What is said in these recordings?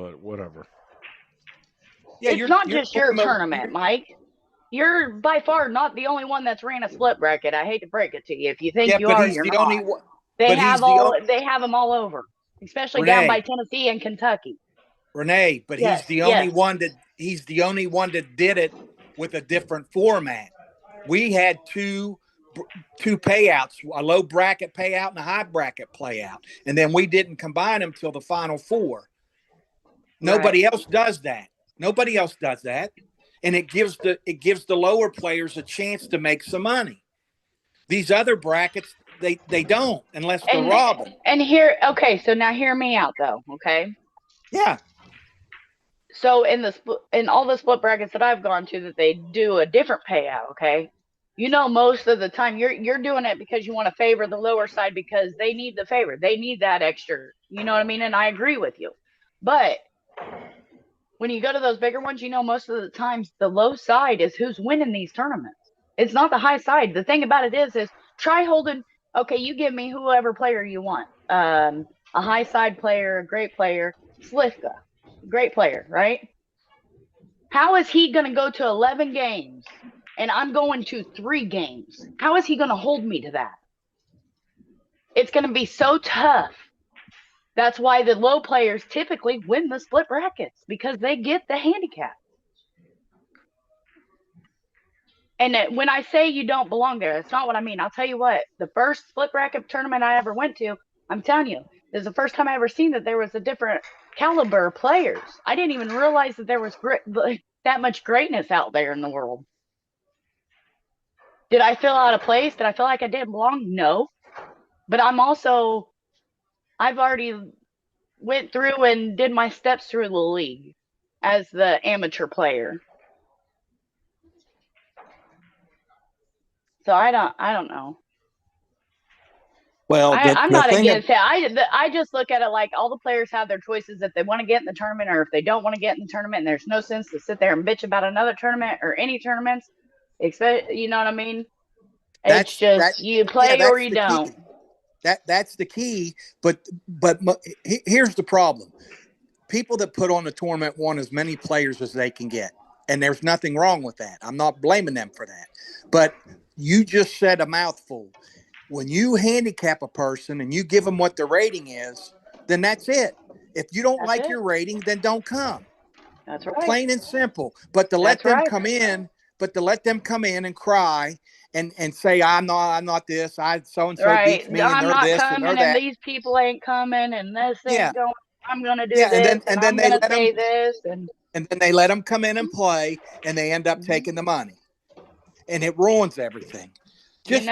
but whatever. Yeah, it's not just your tournament, Mike. You're by far not the only one that's ran a split bracket. I hate to break it to you. If you think you are, you're not. They have them all over, especially down by Tennessee and Kentucky. Renee, but he's the only one that did it with a different format. We had two payouts, a low bracket payout and a high bracket payout, and then we didn't combine them till the final four. Nobody else does that. Nobody else does that, and it gives the lower players a chance to make some money. These other brackets, they don't unless they're robbing. And so now hear me out though, okay? Yeah. So in all the split brackets that I've gone to, that they do a different payout, okay? You know, most of the time you're doing it because you want to favor the lower side because they need the favor. They need that extra. You know what I mean? And I agree with you. But when you go to those bigger ones, you know, most of the times the low side is who's winning these tournaments. It's not the high side. The thing about it is try holding. Okay, you give me whoever player you want. A high side player, a great player, Slivka. Great player, right? How is he going to go to 11 games and I'm going to 3 games? How is he going to hold me to that? It's going to be so tough. That's why the low players typically win the split brackets, because they get the handicap. And when I say you don't belong there, that's not what I mean. I'll tell you what, the first split bracket tournament I ever went to, I'm telling you, this is the first time I ever seen that there was a different caliber players. I didn't even realize that there was that much greatness out there in the world. Did I feel out of place? Did I feel like I didn't belong? No. But I've already went through and did my steps through the league as the amateur player. So I don't know. Well, I'm not against it. I just look at it like all the players have their choices if they want to get in the tournament or if they don't want to get in the tournament. And there's no sense to sit there and bitch about another tournament or any tournaments. You know what I mean? It's just you play or you don't. That's the key. But here's the problem: people that put on the tournament want as many players as they can get, and there's nothing wrong with that. I'm not blaming them for that. But you just said a mouthful. When you handicap a person and you give them what the rating is, then that's it. If you don't like your rating, then don't come. That's right. Plain and simple. But to let them come in and cry and say, I'm not this, so and so beats me, and they're this and they're that. And these people ain't coming, and this ain't going. I'm gonna do this, and then they let them this, and then they let them come in and play, and they end up taking the money, and it ruins everything. Just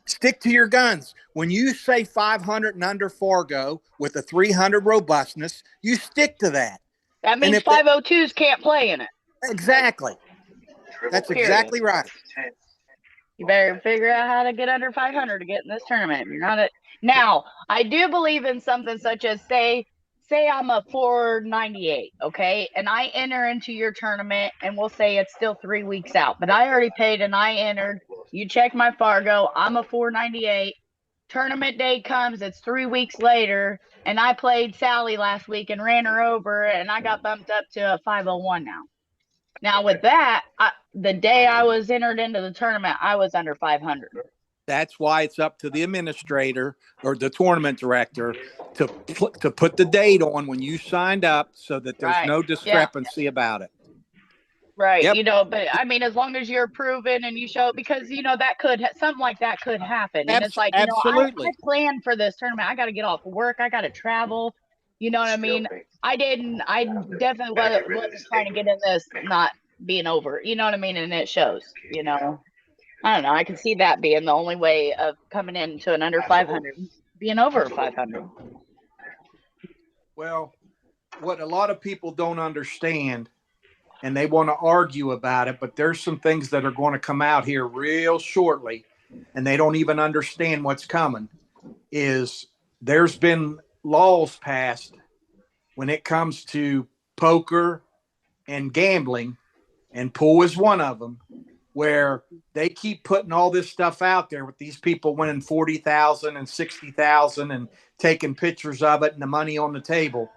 stick to your guns. When you say 500 and under Fargo with a 300 robustness, you stick to that. That means 502s can't play in it. Exactly. That's exactly right. You better figure out how to get under 500 to get in this tournament. You're not now. I do believe in something such as say I'm a 498, okay, and I enter into your tournament, and we'll say it's still 3 weeks out, but I already paid and I entered. You check my Fargo. I'm a 498. Tournament day comes. It's 3 weeks later, and I played Sally last week and ran her over, and I got bumped up to a 501 now. Now with that, the day I was entered into the tournament, I was under 500. That's why it's up to the administrator or the tournament director to put the date on when you signed up so that there's no discrepancy about it. Right. Yep. But I mean, as long as you're proven and you show, because, something like that could happen. And it's like, absolutely. I planned for this tournament. I got to get off of work. I got to travel. You know what I mean? I definitely wasn't trying to get in this not being over. You know what I mean? And it shows, I don't know. I can see that being the only way of coming into an under 500, being over 500. Well, what a lot of people don't understand, and they want to argue about it, but there's some things that are going to come out here real shortly, and they don't even understand what's coming, is there's been laws passed when it comes to poker and gambling, and pool is one of them, where they keep putting all this stuff out there with these people winning 40,000 and 60,000 and taking pictures of it and the money on the table.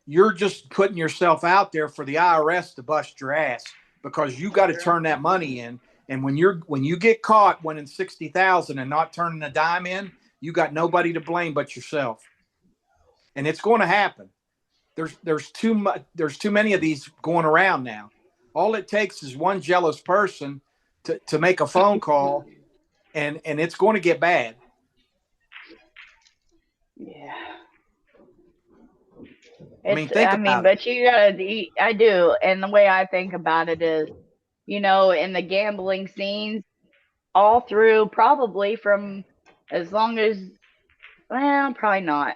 you're just putting yourself out there for the IRS to bust your ass, because you got to turn that money in. And when you get caught winning 60,000 and not turning a dime in, you got nobody to blame but yourself. And it's going to happen. There's too many of these going around now. All it takes is one jealous person to make a phone call, and it's going to get bad. Yeah. But you gotta. I do, and the way I think about it is, in the gambling scenes, all through, probably from as long as, well, probably not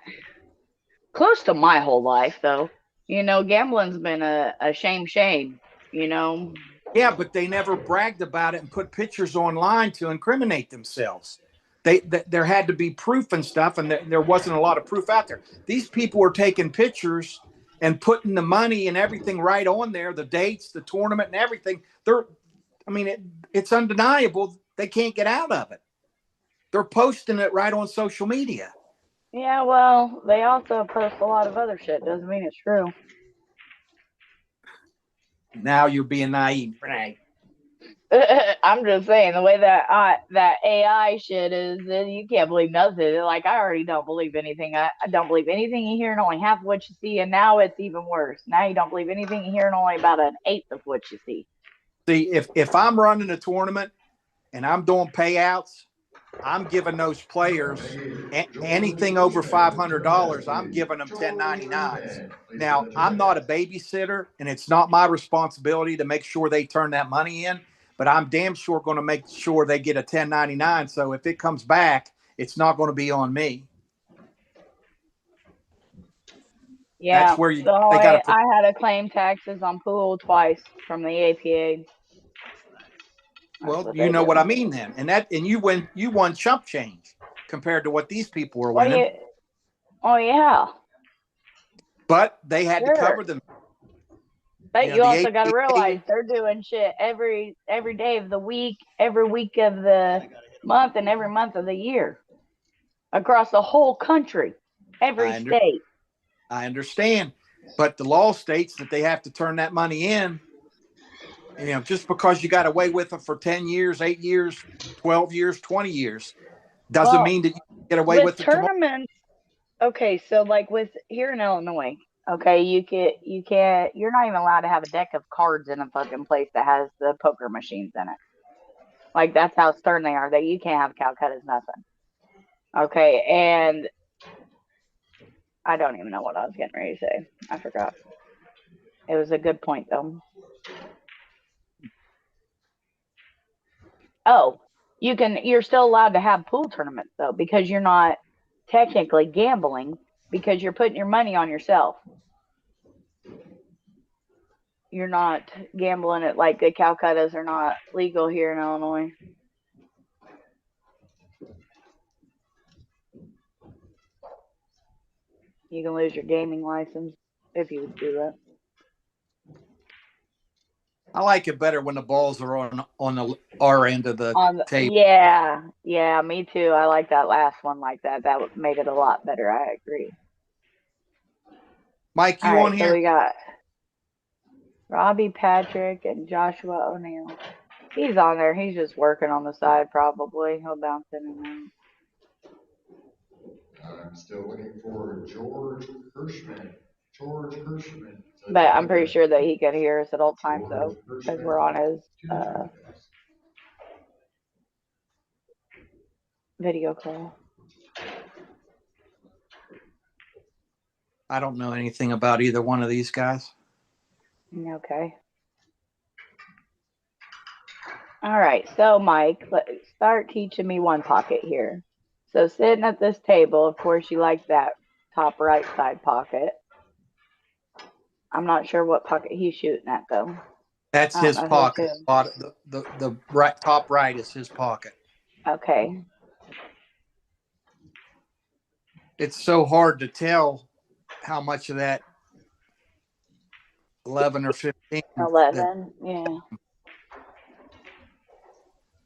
close to my whole life, though. Gambling's been a shame. Yeah, but they never bragged about it and put pictures online to incriminate themselves. There had to be proof and stuff, and there wasn't a lot of proof out there. These people were taking pictures and putting the money and everything right on there, the dates, the tournament, and everything. It's undeniable. They can't get out of it. They're posting it right on social media. Yeah, well, they also post a lot of other shit. Doesn't mean it's true. Now you're being naive, right? I'm just saying, the way that AI shit is, you can't believe nothing. Like, I already don't believe anything. I don't believe anything you hear and only half of what you see. And now it's even worse. Now you don't believe anything you hear and only about an eighth of what you see. See, if I'm running a tournament and I'm doing payouts, I'm giving those players anything over $500. I'm giving them 1099s. Now, I'm not a babysitter, and it's not my responsibility to make sure they turn that money in, but I'm damn sure going to make sure they get a 1099. So if it comes back, it's not going to be on me. Yeah, that's where I had to claim taxes on pool twice from the APA. Well, you know what I mean then, and you won chump change compared to what these people were winning. Oh yeah. But they had to cover them. But you also got to realize they're doing shit every day of the week, every week of the month, and every month of the year across the whole country, every state. I understand, but the law states that they have to turn that money in. Just because you got away with it for 10 years, 8 years, 12 years, 20 years, doesn't mean that you get away with it tomorrow. Tournaments. Okay, so like with here in Illinois, okay, you're not even allowed to have a deck of cards in a fucking place that has the poker machines in it. Like, that's how stern they are. That you can't have Calcutta's, nothing. Okay, and I don't even know what I was getting ready to say. I forgot. It was a good point, though. Oh, you're still allowed to have pool tournaments, though, because you're not technically gambling, because you're putting your money on yourself. You're not gambling it like the Calcuttas are not legal here in Illinois. You can lose your gaming license if you would do that. I like it better when the balls are on our end of the table. Yeah, me too. I like that last one like that. That made it a lot better. I agree. Mike, you on here? So we got Robbie, Patrick, and Joshua O'Neill. He's on there. He's just working on the side, probably. He'll bounce in and out. I'm still looking for George Hirschman. But I'm pretty sure that he can hear us at all times, though, because we're on his video call. I don't know anything about either one of these guys. Okay. All right. So, Mike, let's start teaching me one pocket here. So, sitting at this table, of course, you like that top right side pocket. I'm not sure what pocket he's shooting at, though. That's his pocket. The right, top right is his pocket. Okay. It's so hard to tell how much of that 11 or 15. 11, yeah.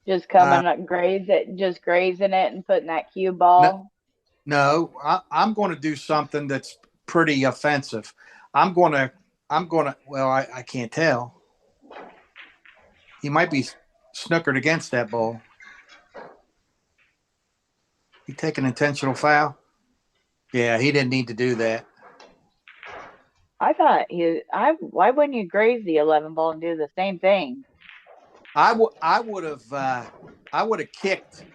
Just coming up, grazing it and putting that cue ball. No, I'm going to do something that's pretty offensive. I'm gonna. Well, I can't tell. He might be snookered against that ball. He take an intentional foul. Yeah, he didn't need to do that. I thought why wouldn't you graze the 11 ball and do the same thing? I would have kicked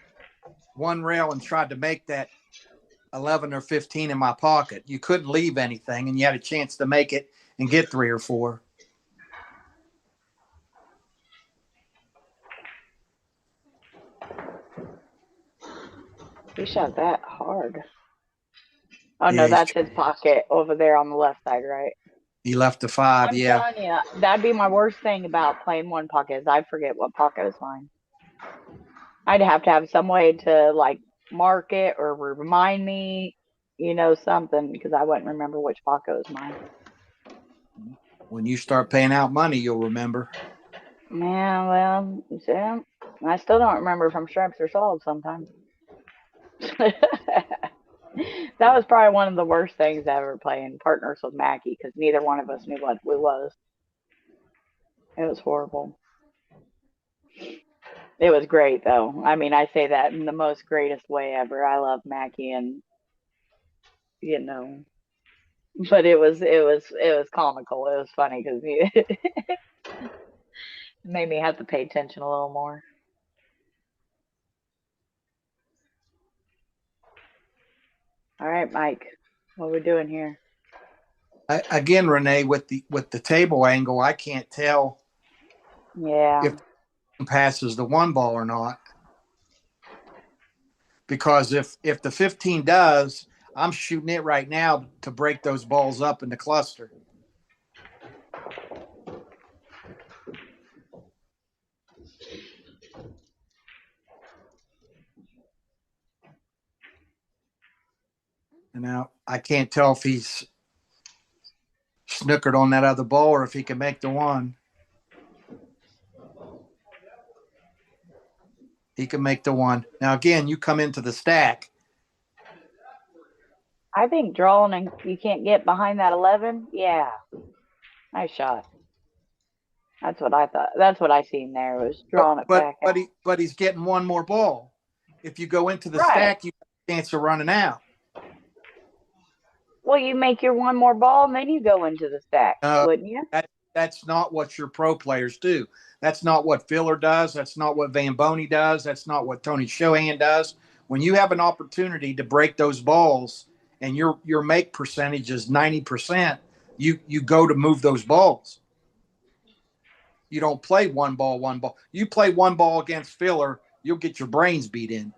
one rail and tried to make that 11 or 15 in my pocket. You couldn't leave anything, and you had a chance to make it and get 3 or 4. He shot that hard. Oh, Yeah, no, that's his pocket over there on the left side, right? he left the 5. I'm Yeah, telling you, that'd be my worst thing about playing one pocket is I forget what pocket is mine. I'd have to have some way to like mark it or remind me, something because I wouldn't remember which pocket was mine. when you start paying out money, you'll remember. Man, well, yeah, I still don't remember if I'm shrimps or sold sometimes. That was probably one of the worst things ever playing partners with Mackie because neither one of us knew what it was. It was horrible. It was great though. I mean, I say that in the most greatest way ever. I love Mackie and but it was comical. It was funny because it made me have to pay attention a little more. All right, Mike, what are we doing here? Again, Renee, with the table angle, I can't tell if it passes the 1 ball or not. Because if the 15 does, I'm shooting it right now to break those balls up in the cluster. And now I can't tell if he's snookered on that other ball or if he can make the 1. He can make the 1. Now, again, you come into the stack. I think drawing and you can't get behind that 11. Yeah. Nice shot. That's what I thought. That's what I seen there was drawing it back out. But he's getting 1 more ball. If you go into the stack, you have a chance of running out. Well, you make your 1 more ball and then you go into the stack, wouldn't you? That's not what your pro players do. That's not what Filler does. That's not what Van Boney does. That's not what Tony Shohan does. When you have an opportunity to break those balls and your make percentage is 90%, you go to move those balls. You don't play 1 ball. You play 1 ball against Filler, you'll get your brains beat in.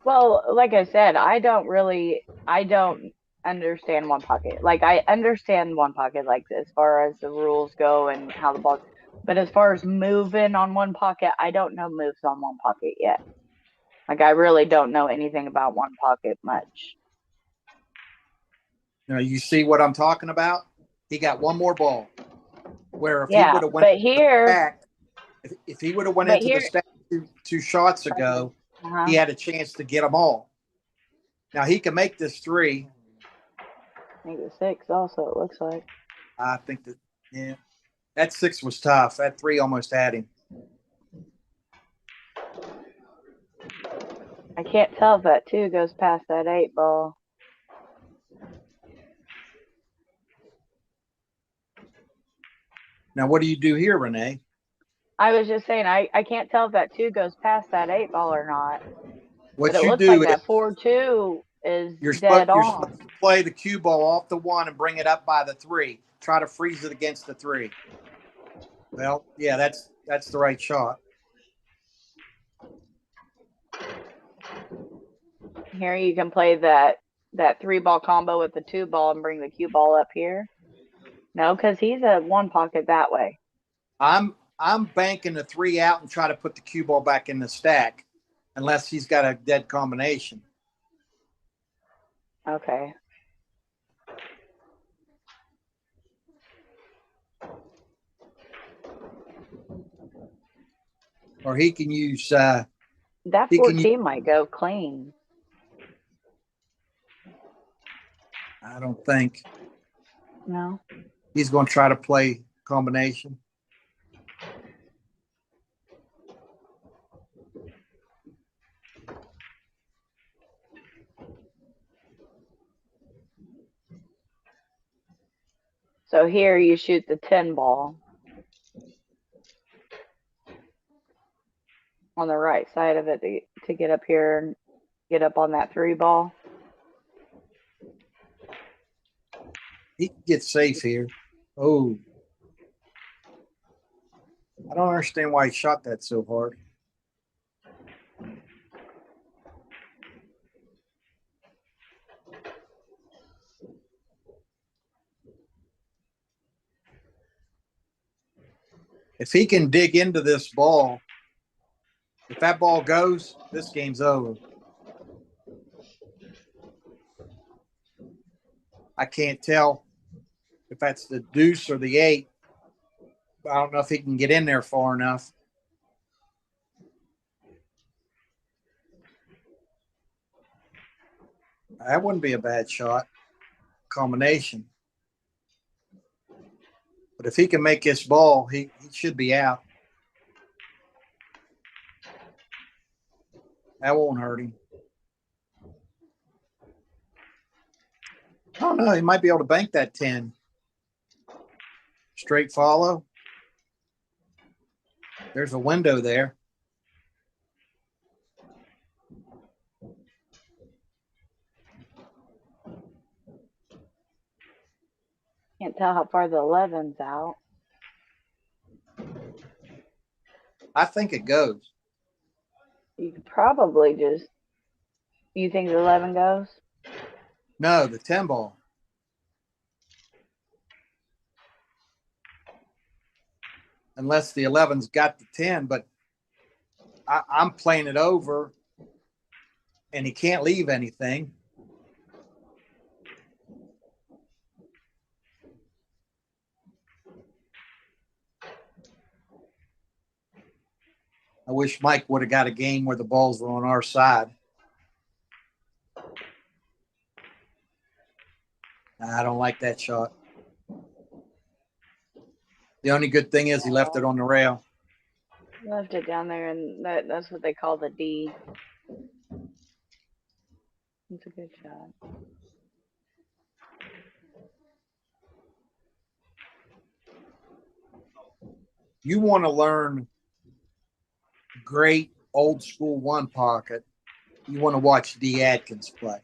Well, like I said, I don't understand 1 pocket. Like I understand 1 pocket like as far as the rules go and how the ball, but as far as moving on 1 pocket, I don't know moves on 1 pocket yet. Like I really don't know anything about 1 pocket much. Now you see what I'm talking about? He got 1 more ball. Where if he would have went back, if he would have went into the stack 2 shots ago, he had a chance to get them all. Now he can make this 3. Make the 6 also, it looks like. I think that 6 was tough. That 3 almost had him. I can't tell if that 2 goes past that 8 ball. Now, what do you do here, Renee? I was just saying, I can't tell if that 2 goes past that 8 ball or not. What but it you looks do like is that 4-2 is you're dead supposed on. to play the cue ball off the 1 and bring it up by the 3. Try to freeze it against the 3. Well, yeah, that's the right shot. Here you can play that 3 ball combo with the 2 ball and bring the cue ball up here. No, because he's a 1 pocket that way. I'm banking the 3 out and try to put the cue ball back in the stack, unless he's got a dead combination. Okay. Or he can use that 14 might go clean. I don't think. No. He's going to try to play combination. So here you shoot the 10 ball on the right side of it to get up here and get up on that 3 ball. He can get safe here. Oh. I don't understand why he shot that so hard. If he can dig into this ball, if that ball goes, this game's over. I can't tell if that's the deuce or the 8. I don't know if he can get in there far enough. That wouldn't be a bad shot. Combination. But if he can make this ball, he should be out. That won't hurt him. I don't know. He might be able to bank that 10. Straight follow. There's a window there. Can't tell how far the 11's out. I think it goes. You could probably just. You think the 11 goes? No, the 10 ball. Unless the 11's got the 10, but I'm playing it over and he can't leave anything. I wish Mike would have got a game where the balls were on our side. I don't like that shot. The only good thing is he left it on the rail. Left it down there, and that's what they call the D. It's a good shot. You want to learn great old school one pocket, you want to watch D. Adkins play.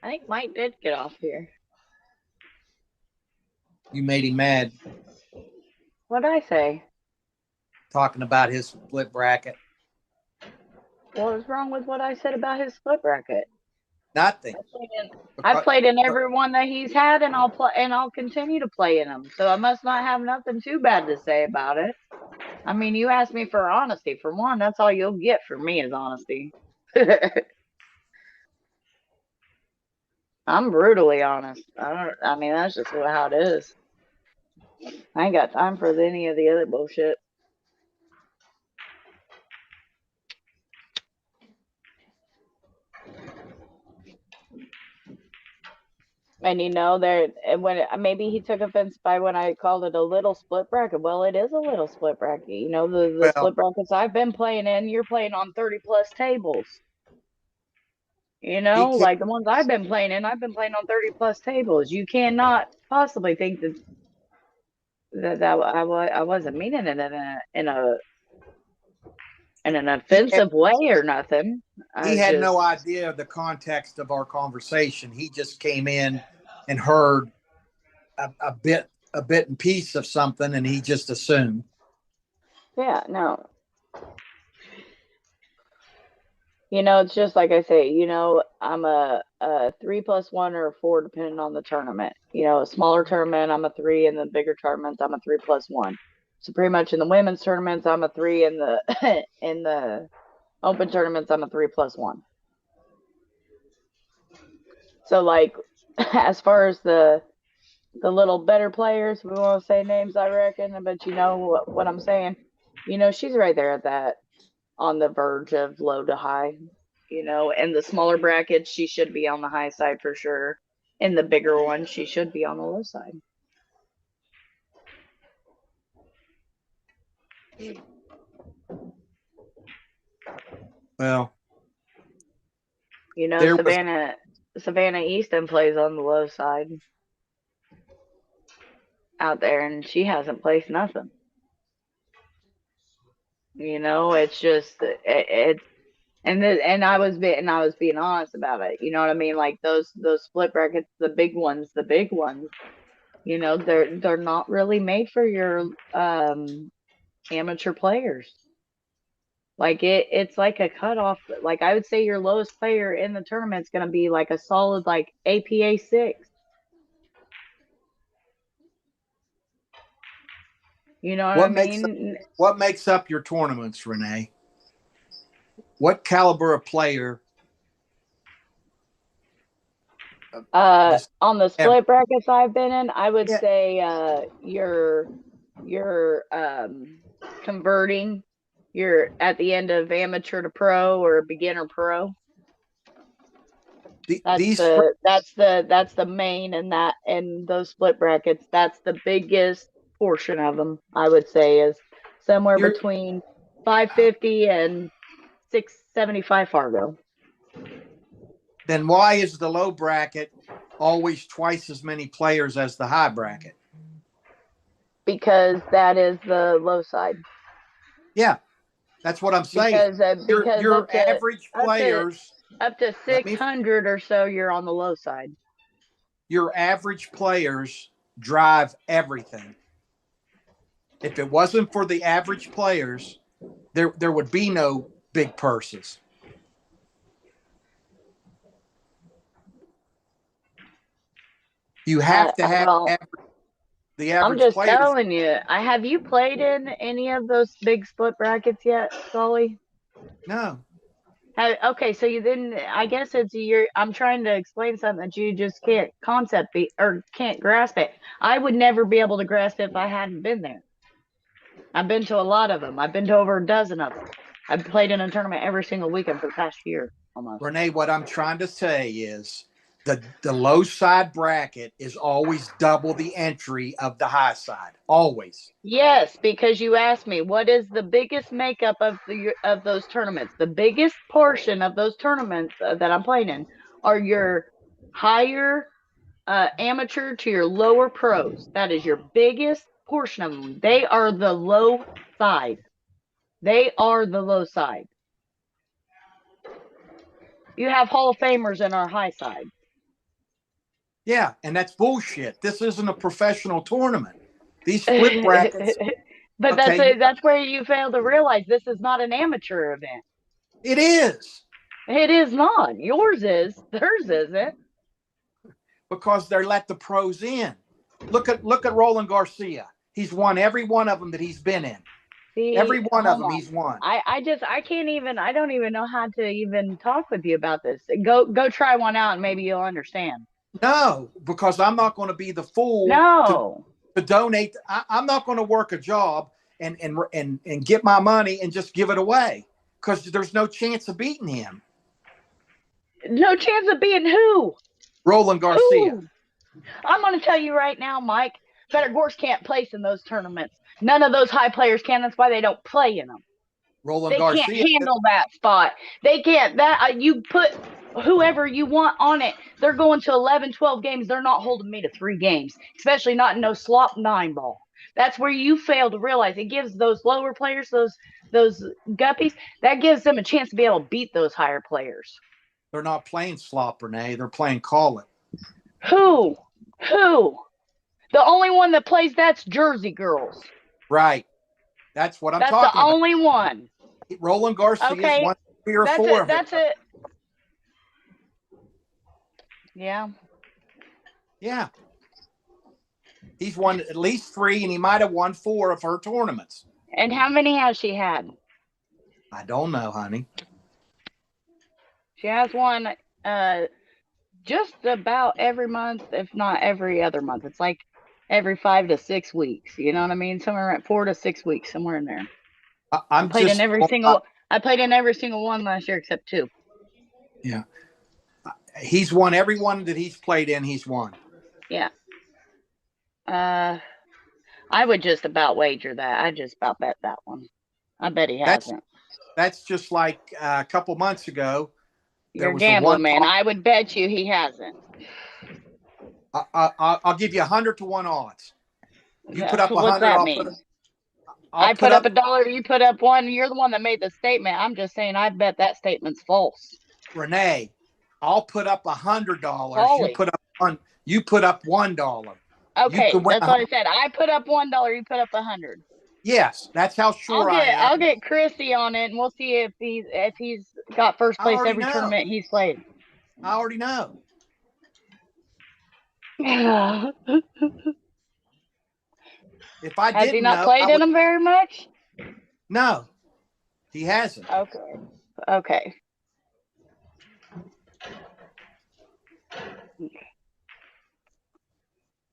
I think Mike did get off here. You made him mad. What did I say? Talking about his split bracket. What was wrong with what I said about his split bracket? Nothing. I've played in every one that he's had, and I'll continue to play in them. So I must not have nothing too bad to say about it. I mean, you asked me for honesty. For one, that's all you'll get from me is honesty. I'm brutally honest. I mean, that's just how it is. I ain't got time for any of the other bullshit. And when maybe he took offense by when I called it a little split bracket. Well, it is a little split bracket. The split brackets I've been playing in, you're playing on 30 plus tables. Like the ones I've been playing in, I've been playing on 30 plus tables. You cannot possibly think that I wasn't meaning it in an offensive way or nothing. He had no idea the context of our conversation. He just came in and heard a bit and piece of something, and he just assumed. Yeah, no. It's just like I say, I'm a 3+1 or a 4, depending on the tournament. A smaller tournament, I'm a 3, and the bigger tournaments, I'm a 3+1. So pretty much in the women's tournaments, I'm a 3, in the in the open tournaments, I'm a 3+1. So like, as far as the little better players, we won't say names, I reckon, but you know what I'm saying. She's right there at that, on the verge of low to high. In the smaller brackets, she should be on the high side for sure. In the bigger one, she should be on the low side. Well, Savannah Easton plays on the low side out there, and she hasn't placed nothing. It's just it's and I was being honest about it. You know what I mean? Like those split brackets, the big ones. They're not really made for your amateur players. Like it's like a cutoff. Like I would say your lowest player in the tournament is going to be like a solid like APA 6. You know what I mean? What makes up your tournaments, Renee? What caliber of player? On the split brackets I've been in, I would say you're converting. You're at the end of amateur to pro or beginner pro. That's the main in those split brackets. That's the biggest portion of them. I would say is somewhere between 550 and 675 Fargo. Then why is the low bracket always twice as many players as the high bracket? Because that is the low side. Yeah, that's what I'm saying. Because your average players up to 600 or so, you're on the low side. Your average players drive everything. If it wasn't for the average players, there would be no big purses. You have to have the average. I'm just players. Telling you. Have you played in any of those big split brackets yet, Sully? No. Okay, so you didn't. I guess I'm trying to explain something that you just can't can't grasp it. I would never be able to grasp it if I hadn't been there. I've been to a lot of them. I've been to over a dozen of them. I've played in a tournament every single weekend for the past year almost. Renee, what I'm trying to say is the low side bracket is always double the entry of the high side. Always. Yes, because you asked me what is the biggest makeup of those tournaments. The biggest portion of those tournaments that I'm playing in are your higher amateur to your lower pros. That is your biggest portion of them. They are the low side. They are the low side. You have Hall of Famers in our high side. Yeah, and that's bullshit. This isn't a professional tournament. These split brackets. But that's where you fail to realize this is not an amateur event. It is. It is not. Yours is. Theirs isn't. Because they let the pros in. Look at Roland Garcia. He's won every one of them that he's been in. See, every one of them he's won. I can't even. I don't even know how to even talk with you about this. Go try one out and maybe you'll understand. No, because I'm not going to be the fool. No. To donate. I'm not going to work a job and get my money and just give it away because there's no chance of beating him. No chance of beating who? Roland Garcia. Who? I'm going to tell you right now, Mike. Better Gorse can't place in those tournaments. None of those high players can. That's why they don't play in them. Roland Garcia can't handle that spot. They can't. You put whoever you want on it. They're going to 11, 12 games. They're not holding me to 3 games, especially not in no slop 9 ball. That's where you fail to realize it gives those lower players, those guppies, that gives them a chance to be able to beat those higher players. They're not playing slop, Renee. They're playing call it. Who? The only one that plays that's Jersey girls. Right. That's what I'm talking about. That's the only one. Roland Garcia is one 3 or 4 of it. That's it. Yeah. Yeah. He's won at least 3, and he might have won 4 of her tournaments. And how many has she had? I don't know, honey. She has one just about every month, if not every other month. It's like every 5 to 6 weeks. You know what I mean? Somewhere at 4 to 6 weeks, somewhere in there. I played in every single one last year except 2. Yeah. He's won every one that he's played in. He's won. Yeah. I would just about wager that. I just about bet that one. I bet he hasn't. That's just like a couple months ago. You're gambling, man. I would bet you he hasn't. I'll give you 100 to 1 odds. You put up 100. What's that mean? I put up $1. You put up 1. You're the one that made the statement. I'm just saying. I bet that statement's false. Renee, I'll put up $100. You put up $1. Okay, that's what I said. I put up $1. You put up 100. Yes, that's how sure I am. I'll get Chrissy on it, and we'll see if he's got first place every tournament he's played. I already know. If I Has he not played in them very much? No, he hasn't. Okay.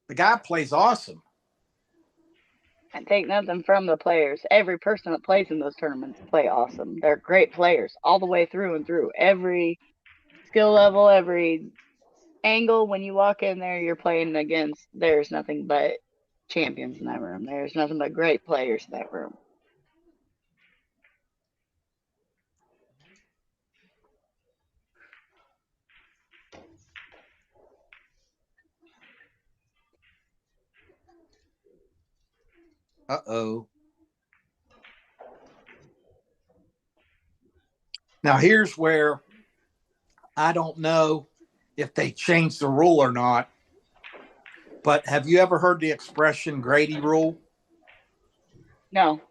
The guy plays awesome. I take nothing from the players. Every person that plays in those tournaments play awesome. They're great players all the way through and through. Every skill level, every angle. When you walk in there, you're playing against. There's nothing but champions in that room. There's nothing but great players in that room. Uh-oh. Now, here's where I don't know if they changed the rule or not, but have you ever heard the expression Grady rule? No.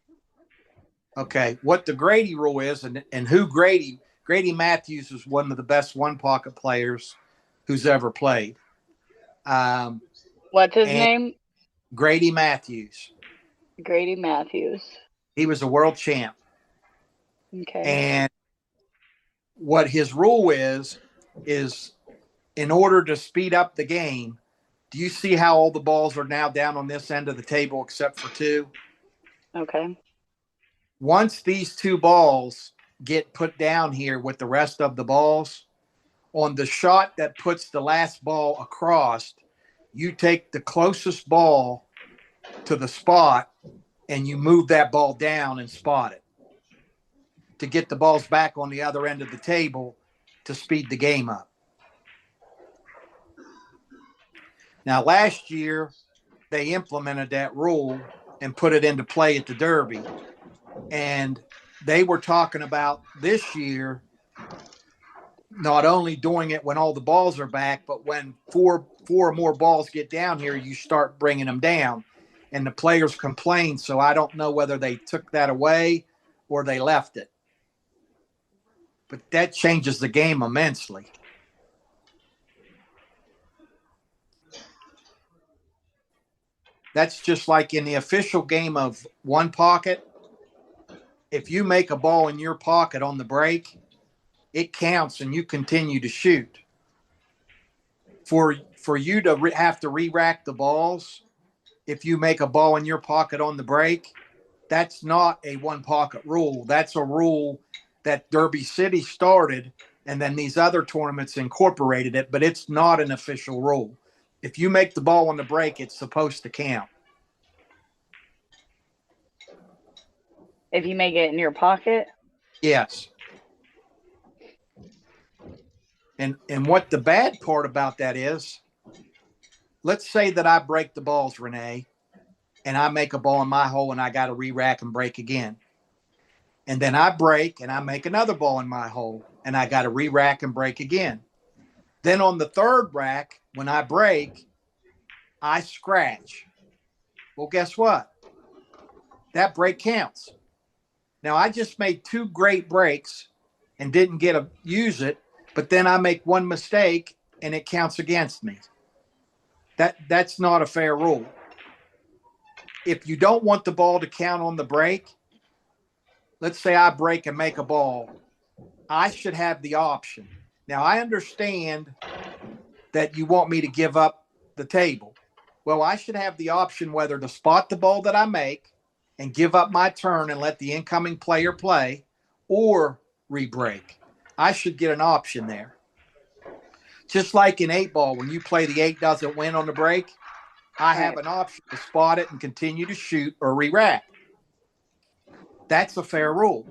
Okay. What the Grady rule is, and who Grady Matthews is one of the best one-pocket players who's ever played. What's his name? Grady Matthews. Grady Matthews. He was a world champ. Okay. And what his rule is in order to speed up the game, do you see how all the balls are now down on this end of the table except for 2? Okay. Once these 2 balls get put down here with the rest of the balls, on the shot that puts the last ball across, you take the closest ball to the spot and you move that ball down and spot it to get the balls back on the other end of the table to speed the game up. Now, last year, they implemented that rule and put it into play at the Derby. And they were talking about this year not only doing it when all the balls are back, but when four or more balls get down here, you start bringing them down. And the players complained, so I don't know whether they took that away or they left it. But that changes the game immensely. That's just like in the official game of one pocket. If you make a ball in your pocket on the break, it counts and you continue to shoot. For you to have to re-rack the balls, if you make a ball in your pocket on the break, that's not a one pocket rule. That's a rule that Derby City started, and then these other tournaments incorporated it, but it's not an official rule. If you make the ball on the break, it's supposed to count. If you make it in your pocket? Yes. And what the bad part about that is, let's say that I break the balls, Renee, and I make a ball in my hole and I got to re-rack and break again. And then I break and I make another ball in my hole and I got to re-rack and break again. Then on the third rack, when I break, I scratch. Well, guess what? That break counts. Now, I just made two great breaks and didn't get to use it, but then I make one mistake and it counts against me. That's not a fair rule. If you don't want the ball to count on the break, let's say I break and make a ball, I should have the option. Now, I understand that you want me to give up the table. Well, I should have the option whether to spot the ball that I make and give up my turn and let the incoming player play, or re-break. I should get an option there. Just like in 8-ball, when you play the 8 doesn't win on the break, I have an option to spot it and continue to shoot or re-rack. That's a fair rule.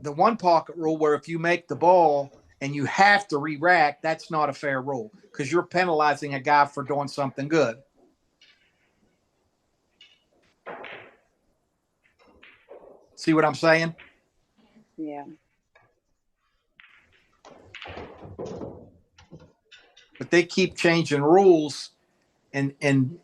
The one pocket rule, where if you make the ball and you have to re-rack, that's not a fair rule because you're penalizing a guy for doing something good. See what I'm saying? Yeah. But they keep changing rules and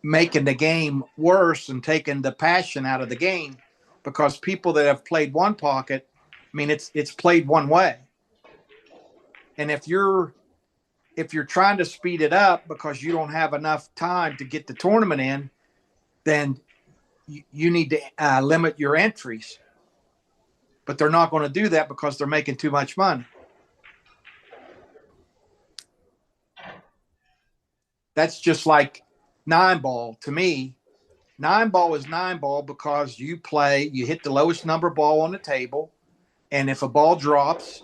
making the game worse and taking the passion out of the game, because people that have played one pocket, I mean, it's played one way. And if you're trying to speed it up because you don't have enough time to get the tournament in, then you need to limit your entries. But they're not going to do that because they're making too much money. That's just like 9-ball to me. 9-ball is 9-ball because you hit the lowest number ball on the table, and if a ball drops,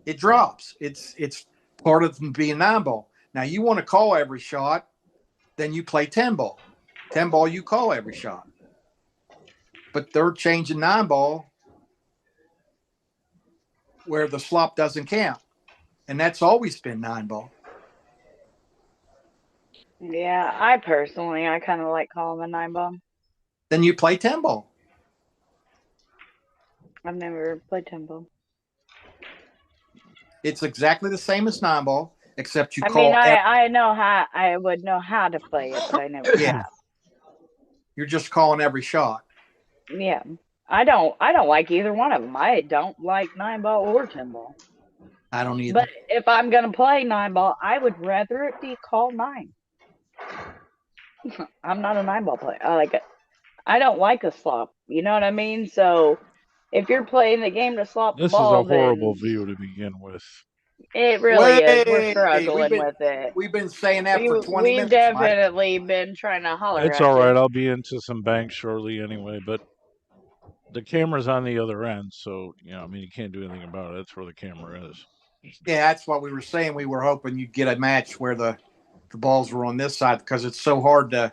it drops. It's part of being 9-ball. Now, you want to call every shot, then you play 10-ball. 10-ball, you call every shot. But they're changing 9-ball where the slop doesn't count, and that's always been 9-ball. Yeah, I kind of like calling the 9-ball. Then you play 10-ball. I've never played 10-ball. It's exactly the same as 9-ball, except you I call. mean, I know how I would know how to play it, but I never have. You're just calling every shot. Yeah, I don't like either one of them. I don't like 9-ball or 10-ball. I don't either. But if I'm gonna play 9-ball, I would rather it be called 9. I'm not a 9-ball player. I don't like a slop. You know what I mean? So if you're playing the game to slop the ball, this is a horrible view to begin with. It really is. We're struggling with it. We've been saying that for 20 minutes. We've definitely been trying to holler It's at all right. you. I'll be into some banks shortly anyway, but the camera's on the other end, so I mean, you can't do anything about it. That's where the camera is. Yeah, that's what we were saying. We were hoping you'd get a match where the balls were on this side, because it's so hard to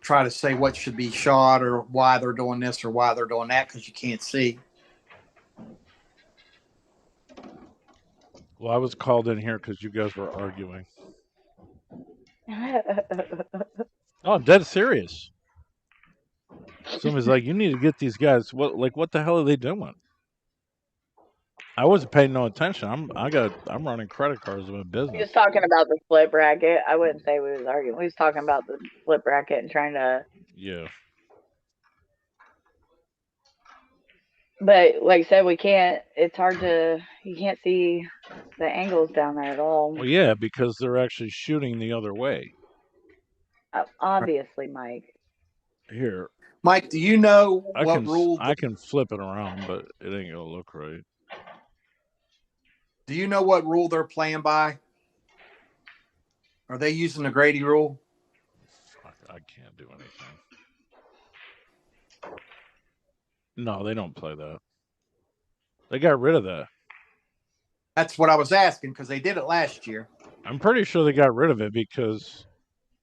try to say what should be shot or why they're doing this or why they're doing that, because you can't see. Well, I was called in here because you guys were arguing. Oh, I'm dead serious. Somebody's like, you need to get these guys. What the hell are they doing? I wasn't paying no attention. I'm running credit cards with business. He was talking about the split bracket. I wouldn't say we was arguing. We was talking about the split bracket and trying to. Yeah. But like I said, we can't. It's hard to. You can't see the angles down there at all. Well, yeah, because they're actually shooting the other way. Obviously, Mike. Here, Mike, do you know what rule? I can flip it around, but it ain't gonna look right. Do you know what rule they're playing by? Are they using the Grady rule? I can't do anything. No, they don't play that. They got rid of that. That's what I was asking, because they did it last year. I'm pretty sure they got rid of it because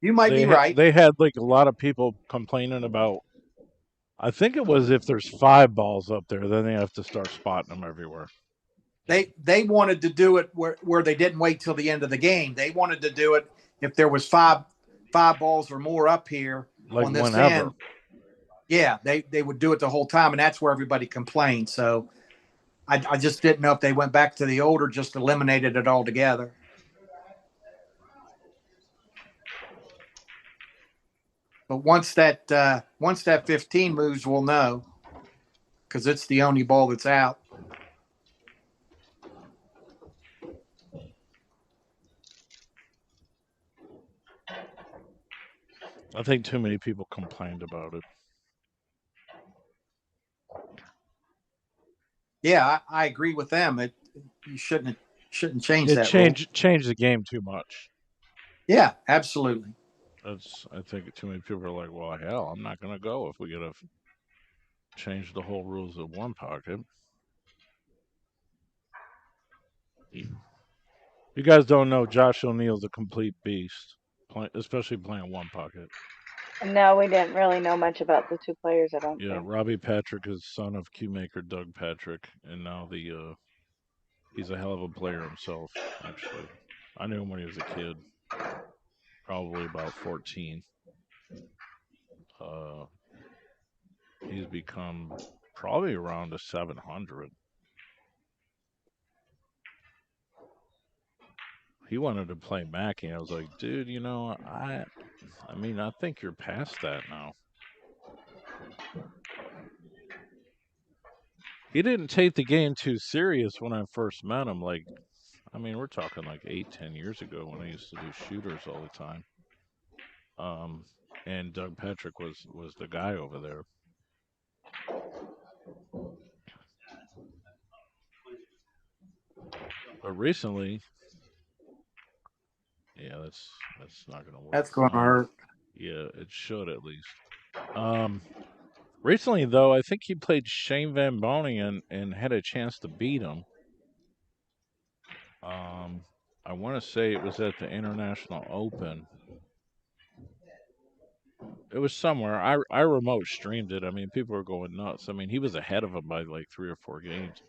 you might be right. They had like a lot of people complaining about. I think it was if there's 5 balls up there, then they have to start spotting them everywhere. They wanted to do it where they didn't wait till the end of the game. They wanted to do it if there was five balls or more up here like on this whenever. end. Yeah, they would do it the whole time, and that's where everybody complained. So I just didn't know if they went back to the old or just eliminated it altogether. But once that 15 moves, we'll know, because it's the only ball that's out. I think too many people complained about it. Yeah, I agree with them. You shouldn't change that rule. Changed the game too much. Yeah, absolutely. I think too many people are like, well, hell, I'm not going to go if we got to change the whole rules of one pocket. You guys don't know Josh O'Neill's a complete beast, especially playing one pocket. No, we didn't really know much about the two players, I don't think. Robbie Patrick is son of cue maker Doug Patrick, and now he's a hell of a player himself, actually. I knew him when he was a kid, probably about 14. He's become probably around a 700. He wanted to play Mackie. I was like, dude, I think you're past that now. He didn't take the game too serious when I first met him. We're talking like 8-10 years ago when I used to do shooters all the time. And Doug Patrick was the guy over there. But recently, yeah, that's not gonna work. That's going to hurt. Yeah, it should at least. Recently though, I think he played Shane Van Boning and had a chance to beat him. I want to say it was at the International Open. It was somewhere. I remote streamed it. I mean, people were going nuts. I mean, he was ahead of him by like 3 or 4 games.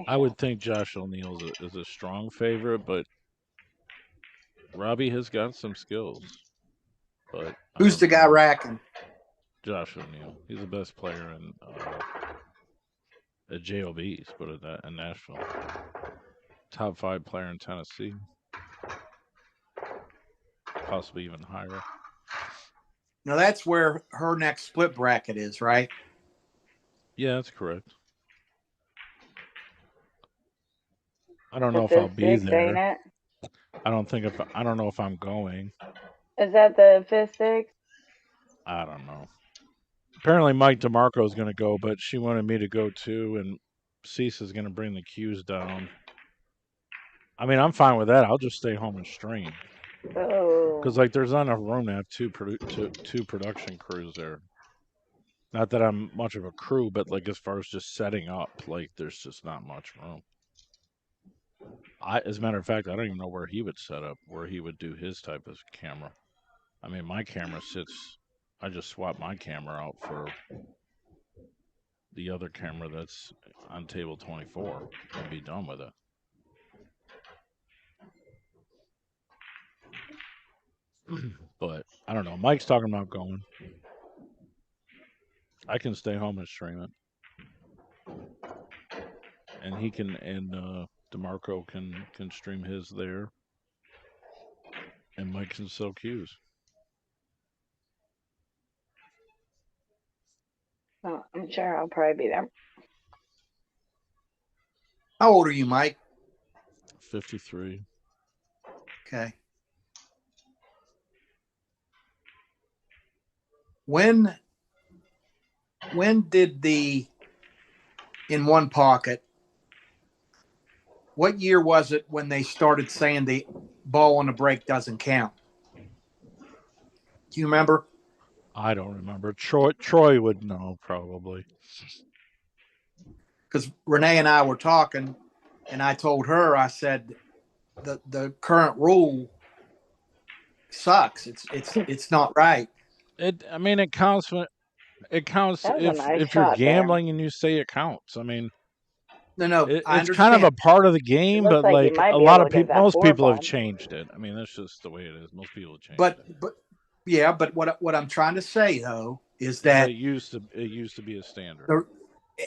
I would think Josh O'Neill is a strong favorite, but Robbie has got some skills. But who's the guy racking? Josh O'Neill. He's the best player in at JOBs, but in Nashville. Top 5 player in Tennessee. Possibly even higher. Now that's where her next split bracket is, right? Yeah, that's correct. I don't know if I'll be there. I don't know if I'm going. Is that the 5th, 6th? I don't know. Apparently Mike DeMarco is going to go, but she wanted me to go too, and Cease is going to bring the cues down. I mean, I'm fine with that. I'll just stay home and stream. Because there's not enough room to have two production crews there. Not that I'm much of a crew, but as far as just setting up, there's just not much room. As a matter of fact, I don't even know where he would set up, where he would do his type of camera. I mean, my camera sits. I just swap my camera out for the other camera that's on table 24 and be done with it. But I don't know. Mike's talking about going. I can stay home and stream it, and he can, and DeMarco can stream his there, and Mike can sell cues. Oh, I'm sure I'll probably be there. How old are you, Mike? 53. Okay. When did in one pocket, what year was it when they started saying the ball on the break doesn't count? Do you remember? I don't remember. Troy would know probably. Because Renee and I were talking, and I told her, I said, the current rule sucks. It's not right. It counts when it counts if you're gambling and you say it counts. I mean, no, it's kind of a part of the game, but a lot of people, most people have changed it. I mean, that's just the way it is. Most people have changed it. But what I'm trying to say though is that it used to be a standard.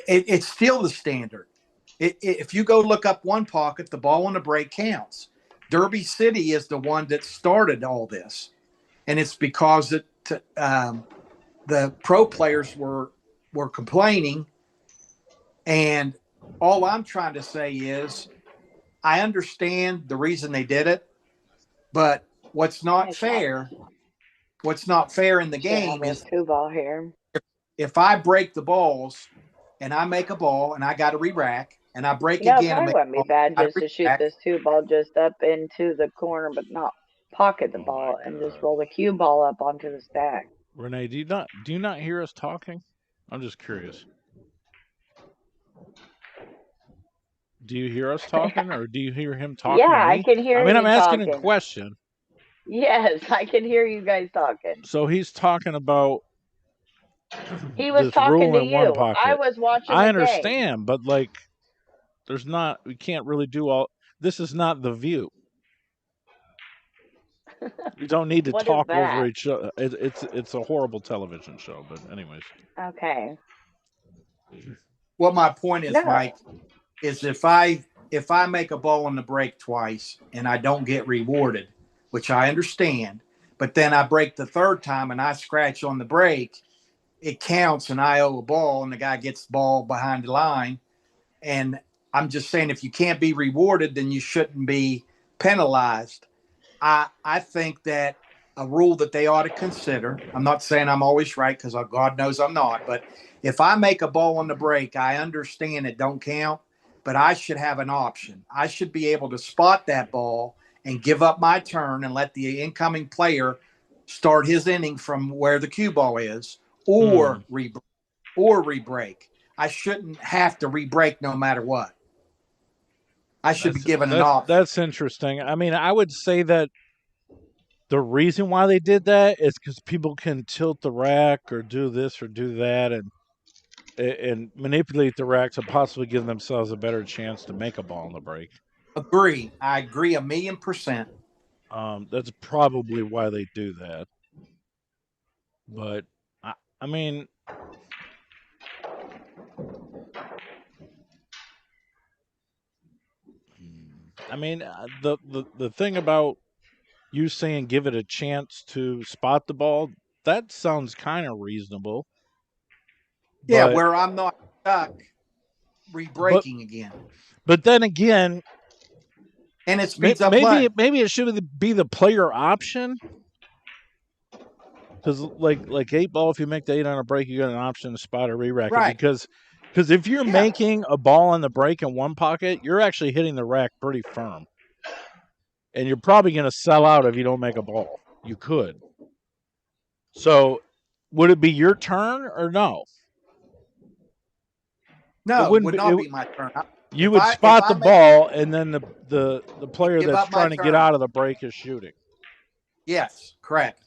It's still the standard. If you go look up one pocket, the ball on the break counts. Derby City is the one that started all this, and it's because the pro players were complaining. And all I'm trying to say is, I understand the reason they did it, but what's not fair in the game is 2-ball here. If I break the balls and I make a ball and I got to re-rack and I break It again, probably wouldn't be bad just to shoot this 2-ball just up into the corner, but not pocket the ball and just roll the cue ball up onto the stack. Renee, do you not hear us talking? I'm just curious. Do you hear us talking, or do you hear him talking to me? I can hear you I'm asking talking. a question. Yes, I can hear you guys talking. So he's talking about he was this talking rule to in you. one pocket. I was watching I the understand, game. but like, we can't really do all. This is not The View. We don't need to talk over each other. It's a horrible television show, but anyways. Okay. What my point is, Mike, is if I make a ball in the break twice and I don't get rewarded, which I understand, but then I break the third time and I scratch on the break, it counts and I owe a ball and the guy gets the ball behind the line. And I'm just saying, if you can't be rewarded, then you shouldn't be penalized. I think that a rule that they ought to consider, I'm not saying I'm always right because God knows I'm not, but if I make a ball on the break, I understand it don't count, but I should have an option. I should be able to spot that ball and give up my turn and let the incoming player start his inning from where the cue ball is, or re-break. I shouldn't have to re-break no matter what. I should be given an option. That's interesting. I mean, I would say that the reason why they did that is because people can tilt the rack or do this or do that and manipulate the rack to possibly give themselves a better chance to make a ball in the break. Agree. I agree 1,000,000%. That's probably why they do that. But I mean, the thing about you saying give it a chance to spot the ball, that sounds kind of reasonable. Yeah, where I'm not stuck re-breaking again. But then again, and it speeds up play. Maybe it should be the player option. Because like 8-ball, if you make the 8 on a break, you got an option to spot or re-rack it. Because if you're making a ball on the break in one pocket, you're actually hitting the rack pretty firm. And you're probably going to sell out if you don't make a ball. You could. So, would it be your turn or no? No, it would not be my turn. You would spot the ball, and then the player that's trying to get out of the break is shooting. Yes, correct.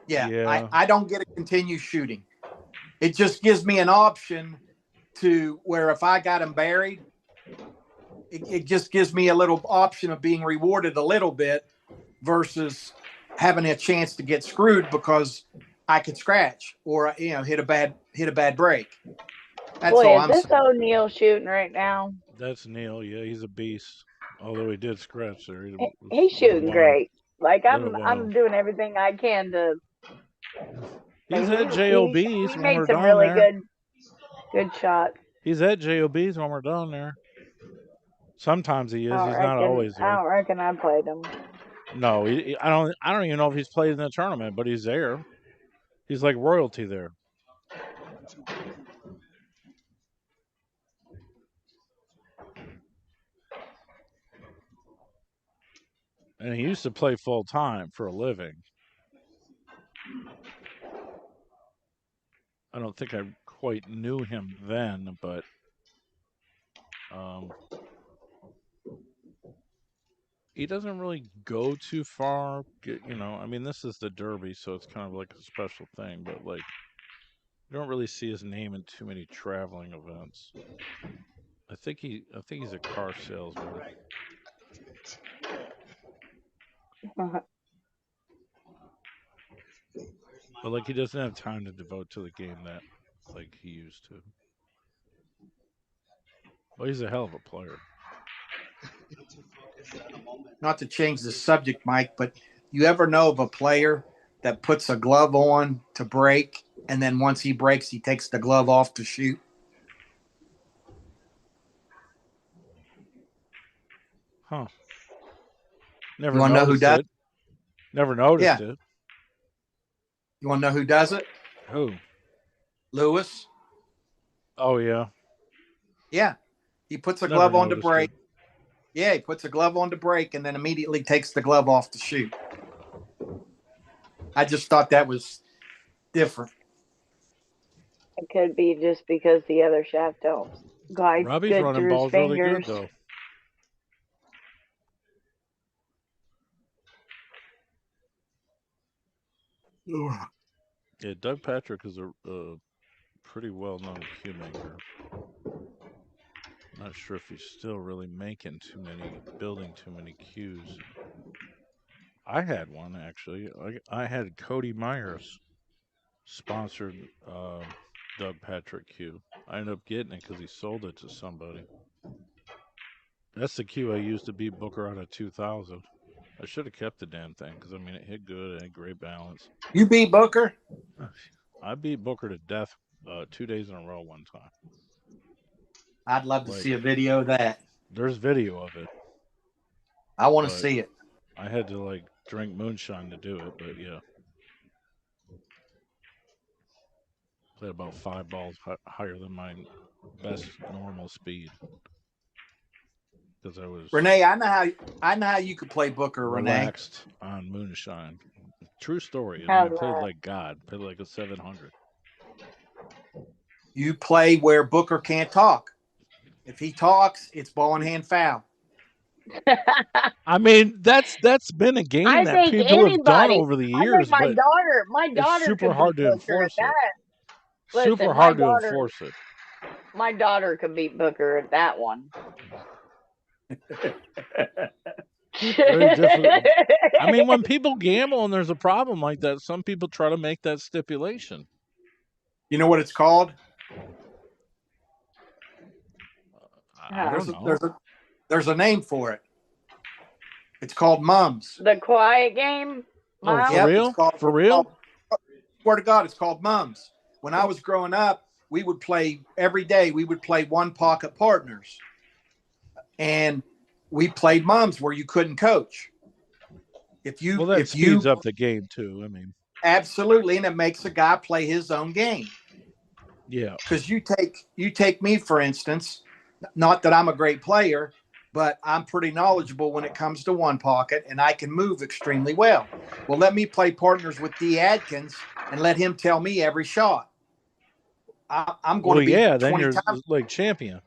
Yeah. I don't get to continue shooting. It just gives me an option to where if I got him buried, it just gives me a little option of being rewarded a little bit versus having a chance to get screwed because I could scratch or hit a bad break. That's all I'm saying. Is this O'Neal shooting right now? That's Neil. Yeah, he's a beast. Although he did scratch there. He's shooting great. Like I'm doing everything I can to. He's at JOBs he made some really good shots. He's at JOBs when we're down there. Sometimes he is. He's not always there. I don't reckon I played him. No, I don't even know if he's played in the tournament, but he's there. He's like royalty there. And he used to play full time for a living. I don't think I quite knew him then, but he doesn't really go too far. I mean, this is the Derby, so it's kind of like a special thing, but like, you don't really see his name in too many traveling events. I think he's a car salesman. But like, he doesn't have time to devote to the game that like he used to. Well, he's a hell of a player. Not to change the subject, Mike, but you ever know of a player that puts a glove on to break, and then once he breaks, he takes the glove off to shoot? Huh. Never you want to know who does? Never noticed it. You want to know who does it? Who? Lewis. Oh, yeah. Yeah. He puts a Never glove on to noticed break. it. Yeah, he puts a glove on to break and then immediately takes the glove off to shoot. I just thought that was different. It could be just because the other shaft don't glide Robbie's good running through his balls really fingers. good, though. Yeah, Doug Patrick is a pretty well-known cue maker. Not sure if he's still really building too many cues. I had one, actually. I had Cody Myers sponsored Doug Patrick cue. I ended up getting it because he sold it to somebody. That's the cue I used to beat Booker out of 2000. I should have kept the damn thing because, I mean, it hit good. It had great balance. You beat Booker? I beat Booker to death 2 days in a row one time. I'd love to see a video of that. There's video of it. I want to see it. I had to, drink moonshine to do it, but yeah. Played about 5 balls higher than my best normal speed. Because I was Renee, I know how you could play Booker, relaxed on moonshine. True story. I played like God. Played like a 700. You play where Booker can't talk. If he talks, it's ball in hand foul. I mean, that's been a game that people have done over the years, my daughter it's super hard to enforce it. Listen, super hard to enforce it. My daughter could beat Booker at that one. Very difficult. I mean, when people gamble and there's a problem like that, some people try to make that stipulation. You know what it's called? There's a name for it. It's called mums. The quiet game? Oh, for real? For real? Swear to God, it's called mums. When I was growing up, we would play every day. We would play one pocket partners. And we played mums where you couldn't coach. That speeds up the game too. I mean, absolutely, and it makes a guy play his own game. Yeah, because you take me for instance. Not that I'm a great player, but I'm pretty knowledgeable when it comes to one pocket, and I can move extremely well. Well, let me play partners with D. Adkins and let him tell me every shot. I'm going to be then 20 you're times like champion.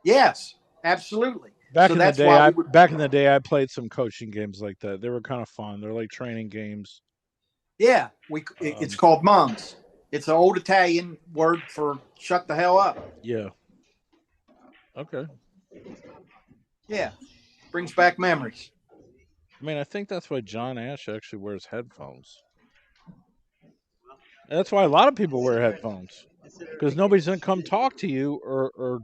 Yes, absolutely. Back in the day, I played some coaching games like that. They were kind of fun. They're like training games. Yeah, it's called mums. It's an old Italian word for shut the hell up. Yeah. Okay. Yeah, brings back memories. I mean, I think that's why John Ash actually wears headphones. And that's why a lot of people wear headphones, because nobody's gonna come talk to you or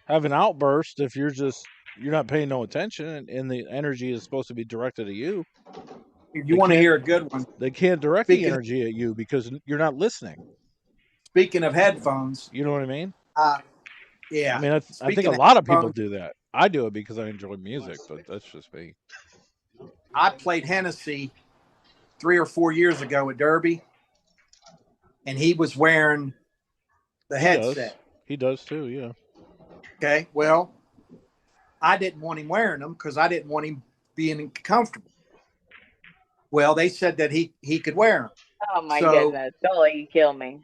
have an outburst if you're not paying no attention, and the energy is supposed to be directed at you. If you want to hear a good one, they can't direct the energy at you because you're not listening. Speaking of headphones, you know what I mean? Yeah. I mean, I think a lot of people do that. I do it because I enjoy music, but that's just me. I played Hennessy 3 or 4 years ago at Derby, and he was wearing the headset. He does too, yeah. Okay, well, I didn't want him wearing them because I didn't want him being comfortable. Well, they said that he could wear them. Oh, my goodness. Don't you kill me.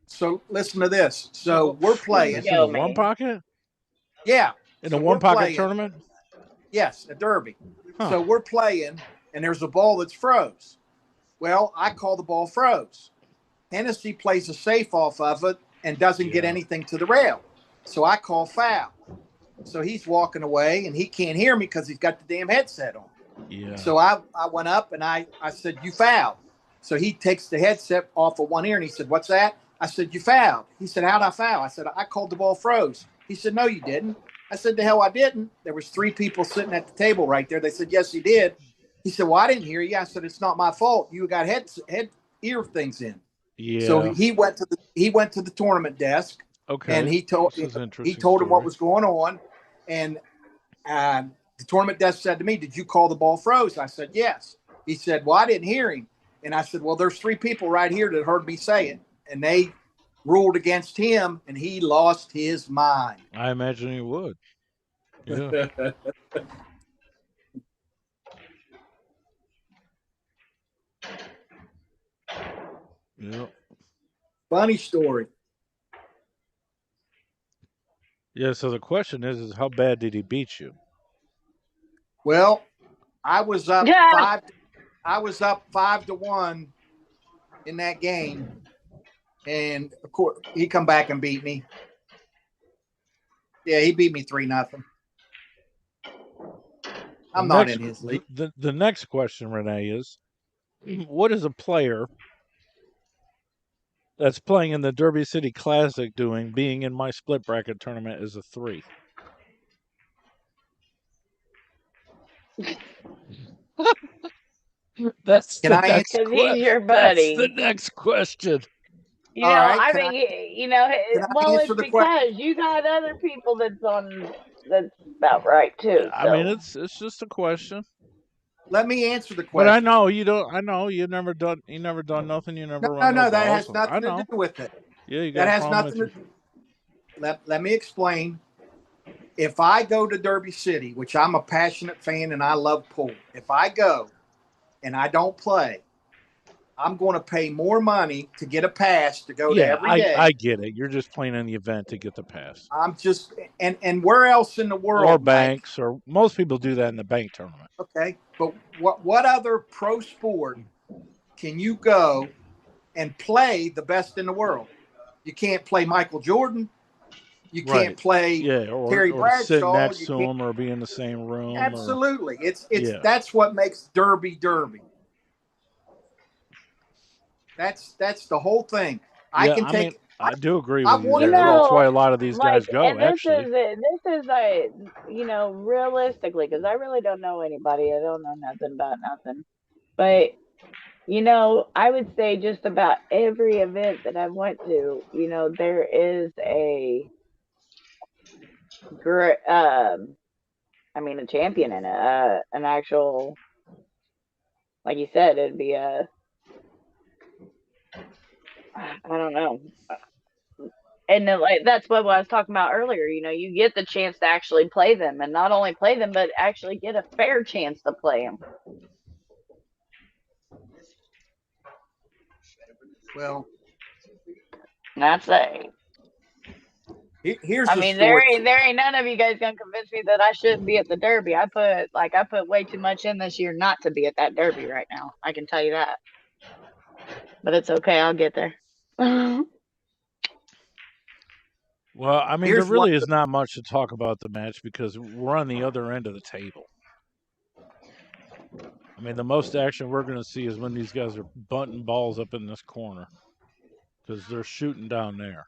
So listen to this. So we're playing. This is one pocket? Yeah. In a one pocket tournament? Yes, at Derby. Huh. So we're playing, and there's a ball that's froze. Well, I call the ball froze. Hennessy plays a safe off of it and doesn't get anything to the rail. So I call foul. So he's walking away, and he can't hear me because he's got the damn headset on. Yeah. So I went up, and I said, you fouled. So he takes the headset off of one ear, and he said, what's that? I said, you fouled. He said, how'd I foul? I said, I called the ball froze. He said, no, you didn't. I said, the hell I didn't. There was 3 people sitting at the table right there. They said, yes, you did. He said, well, I didn't hear you. I said, it's not my fault. You got head ear things in. Yeah. So he went to the tournament desk. Okay. And he told him what was going on. And the tournament desk said to me, did you call the ball froze? I said, yes. He said, well, I didn't hear him. And I said, well, there's 3 people right here that heard me say it. And they ruled against him, and he lost his mind. I imagine he would. Yeah. Yeah. Funny story. Yeah, so the question is how bad did he beat you? Well, I was up Yeah. 5-1 in that game, and of course he come back and beat me. Yeah, he beat me 3-0. I'm not in his league. The next question, Renee, is what is a player that's playing in the Derby City Classic doing being in my split bracket tournament as a 3? That's Can the I next Because question. he's your That's buddy. the next question. You All know, right, I can mean, you know, can I well, answer it's the question? because you got other people that's about right too. I So mean, it's just a question. Let me answer the But I question. know you don't. I know you never done nothing. You never No, run no that balls. has I nothing to know. do with it. Yeah, you That got a has problem nothing with to your... let me explain. If I go to Derby City, which I'm a passionate fan and I love pool, if I go and I don't play, I'm going to pay more money to get a pass to go to every day. I get it. You're just playing in the event to get the pass. I'm just and where else in the world? Or banks, or most people do that in the bank tournament. Okay, but what other pro sport can you go and play the best in the world? You can't play Michael Jordan. You can't play Terry Bradshaw. Sit next to him or be in the same room. Absolutely, it's that's what makes Derby. That's the whole thing. I do agree with you you there. know, That's why a lot of these guys go. And this is like, you know, realistically, because I really don't know anybody. I don't know nothing about nothing. But you know, I would say just about every event that I went to, you know, there is a great, a champion in it, an actual, like you said, it'd be I don't know. And then, like, that's what I was talking about earlier. You know, you get the chance to actually play them, and not only play them, but actually get a fair chance to play them. Well, that's it. Here's I mean, there ain't none of you guys gonna convince me that I shouldn't be at the Derby. I put way too much in this year not to be at that Derby right now. I can tell you that. But it's okay. I'll get there. Well, I mean, there really is not much to talk about the match because we're on the other end of the table. I mean, the most action we're going to see is when these guys are bunting balls up in this corner because they're shooting down there.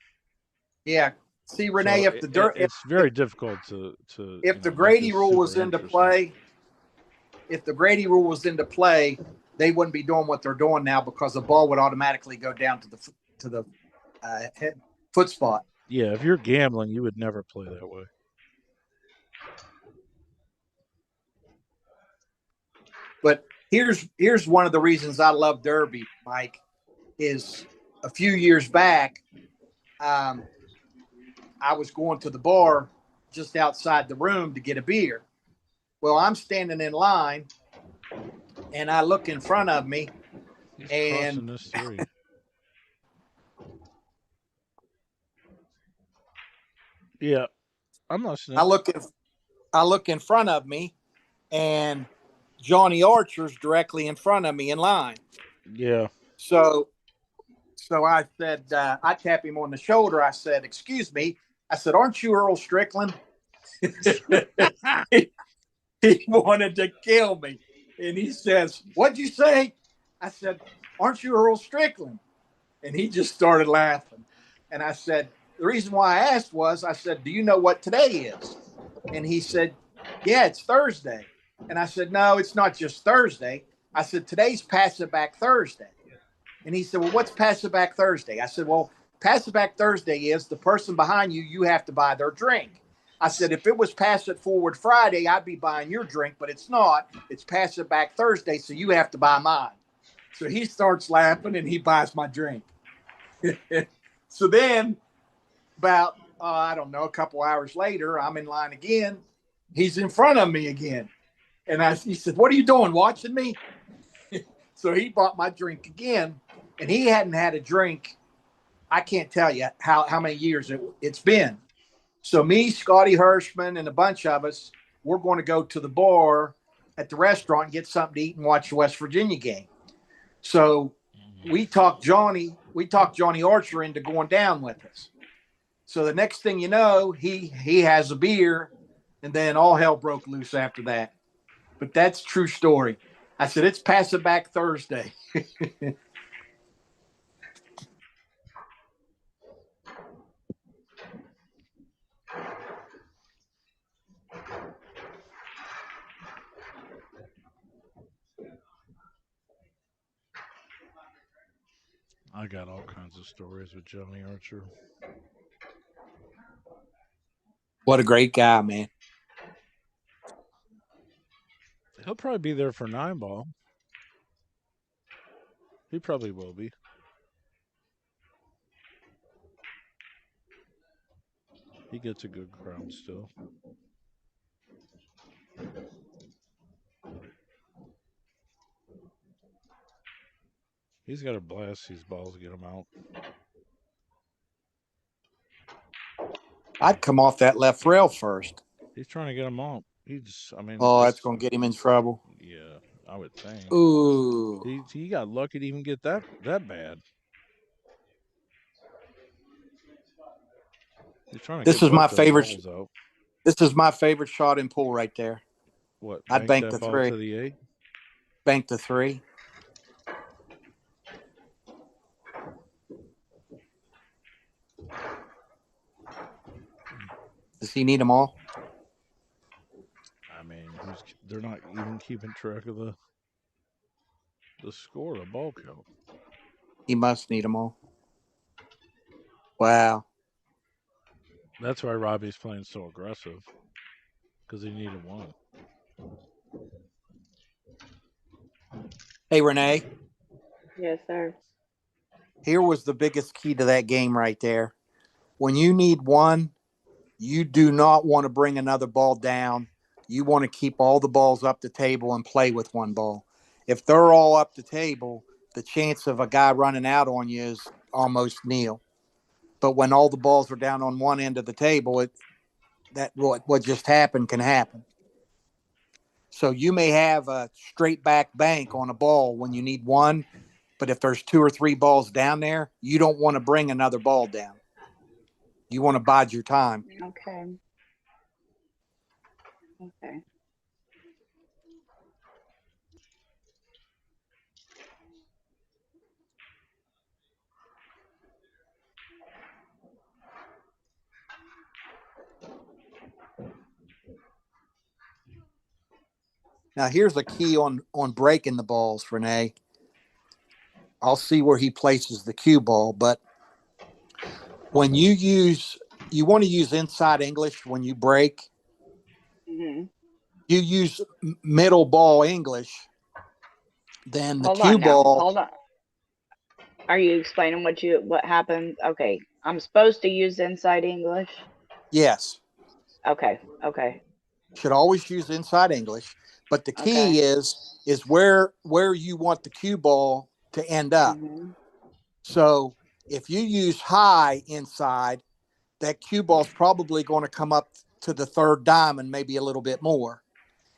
Yeah. See, Renee, so it's very difficult to if the Grady rule was into play, they wouldn't be doing what they're doing now because the ball would automatically go down to the foot spot. Yeah, if you're gambling, you would never play that way. But here's one of the reasons I love Derby, Mike, is a few years back, I was going to the bar just outside the room to get a beer. Well, I'm standing in line, and I look in front of me, and this three. Yeah, I'm listening. I look in front of me, and Johnny Archer's directly in front of me in line. Yeah. So I said, I tap him on the shoulder. I said, "Excuse me." I said, "Aren't you Earl Strickland?" He wanted to kill me. And he says, "What'd you say?" I said, "Aren't you Earl Strickland?" And he just started laughing. And I said, the reason why I asked was, I said, "Do you know what today is?" And he said, "Yeah, it's Thursday." And I said, "No, it's not just Thursday." I said, "Today's Pass It Back Thursday." And he said, "Well, what's Pass It Back Thursday?" I said, "Well, Pass It Back Thursday is the person behind you, you have to buy their drink." I said, if it was Pass It Forward Friday, I'd be buying your drink, but it's not. It's Pass It Back Thursday, so you have to buy mine. So he starts laughing and he buys my drink. So then about, I don't know, a couple hours later, I'm in line again. He's in front of me again. And he said, what are you doing, watching me? So he bought my drink again, and he hadn't had a drink. I can't tell you how many years it's been. So me, Scotty Hirschman, and a bunch of us, we're going to go to the bar at the restaurant and get something to eat and watch the West Virginia game. So we talked Johnny Archer into going down with us. So the next thing you know, he has a beer, and then all hell broke loose after that. But that's a true story. I said, it's Pass It Back Thursday. I got all kinds of stories with Johnny Archer. What a great guy, man. He'll probably be there for 9-ball. He probably will be. He gets a good crowd still. He's got to blast these balls to get them out. I'd come off that left rail first. He's trying to get them out. That's going to get him in trouble. Yeah, I would think. Ooh. He got lucky to even get that bad. He's trying to This is my favorite. Out. This is my favorite shot in pool right there. What? I'd bank the ball 3. To the 8? Bank the 3. Does he need them all? I mean, they're not even keeping track of the score, the ball count. He must need them all. Wow. That's why Robbie's playing so aggressive, because he needed 1. Hey, Renee. Yes, sir. Here was the biggest key to that game right there. When you need 1, you do not want to bring another ball down. You want to keep all the balls up the table and play with 1 ball. If they're all up the table, the chance of a guy running out on you is almost nil. But when all the balls are down on one end of the table, what just happened can happen. So you may have a straight back bank on a ball when you need 1, but if there's 2 or 3 balls down there, you don't want to bring another ball down. You want to bide your time. Okay. Okay. Now, here's a key on breaking the balls, Renee. I'll see where he places the cue ball, but when you want to use inside English when you break. Mm-hmm. You use middle ball English, then the cue ball. Hold on. Are you explaining what happens? Okay. I'm supposed to use inside English? Yes. Okay. Should always use inside English. But the key is where you want the cue ball to end up. Mm-hmm. So if you use high inside, that cue ball is probably going to come up to the 3rd diamond, maybe a little bit more.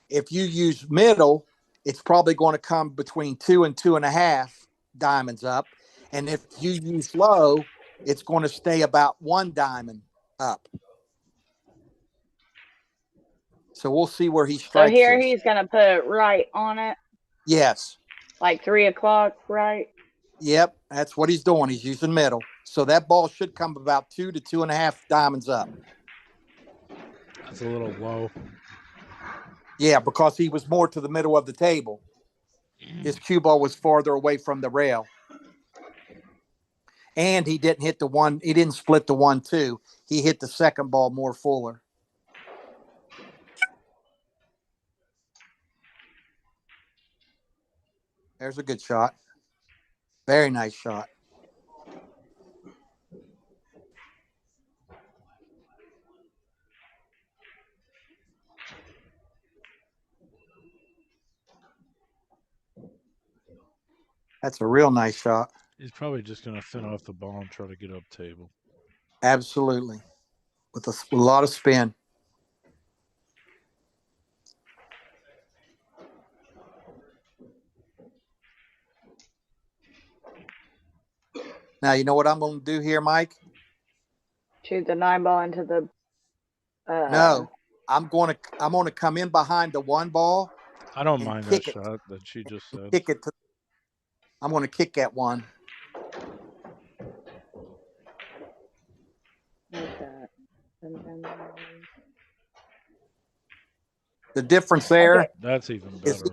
If you use middle, it's probably going to come between 2 and 2.5 diamonds up. And if you use low, it's going to stay about 1 diamond up. So we'll see where he strikes. So here he's going to put right on it? Yes. Like 3 o'clock, right? Yep, that's what he's doing. He's using middle. So that ball should come about 2 to 2.5 diamonds up. That's a little low. Yeah, because he was more to the middle of the table. His cue ball was farther away from the rail. And he didn't hit the 1. He didn't split the 1-2. He hit the second ball more fuller. There's a good shot. Very nice shot. That's a real nice shot. He's probably just going to thin off the ball and try to get up table. Absolutely. With a lot of spin. Now, you know what I'm going to do here, Mike? Shoot the 9 ball into the. No, I'm going to come in behind the 1 ball. I don't mind that shot that she just said. Kick it. I'm going to kick that one. What's that? The difference there. Okay. That's even better.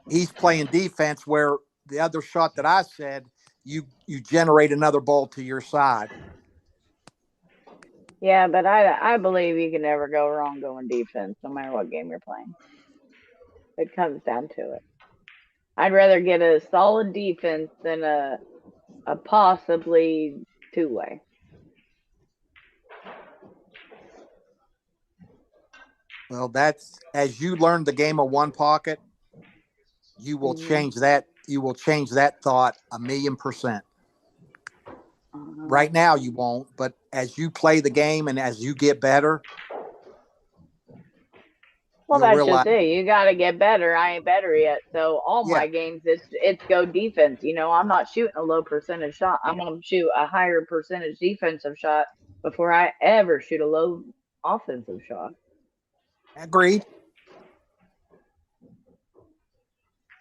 He's playing defense where the other shot that I said, you generate another ball to your side. Yeah, but I believe you can never go wrong going defense, no matter what game you're playing. It comes down to it. I'd rather get a solid defense than a possibly 2-way. Well, that's as you learn the game of 1 pocket, you will change that. You will change that thought 1,000,000%. Right now, you won't, but as you play the game and as you get better. Well, that's just it. You got to get better. I ain't better yet. So all my games, it's go defense. You know, I'm not shooting a low percentage shot. I'm going to shoot a higher percentage defensive shot before I ever shoot a low offensive shot. Agreed.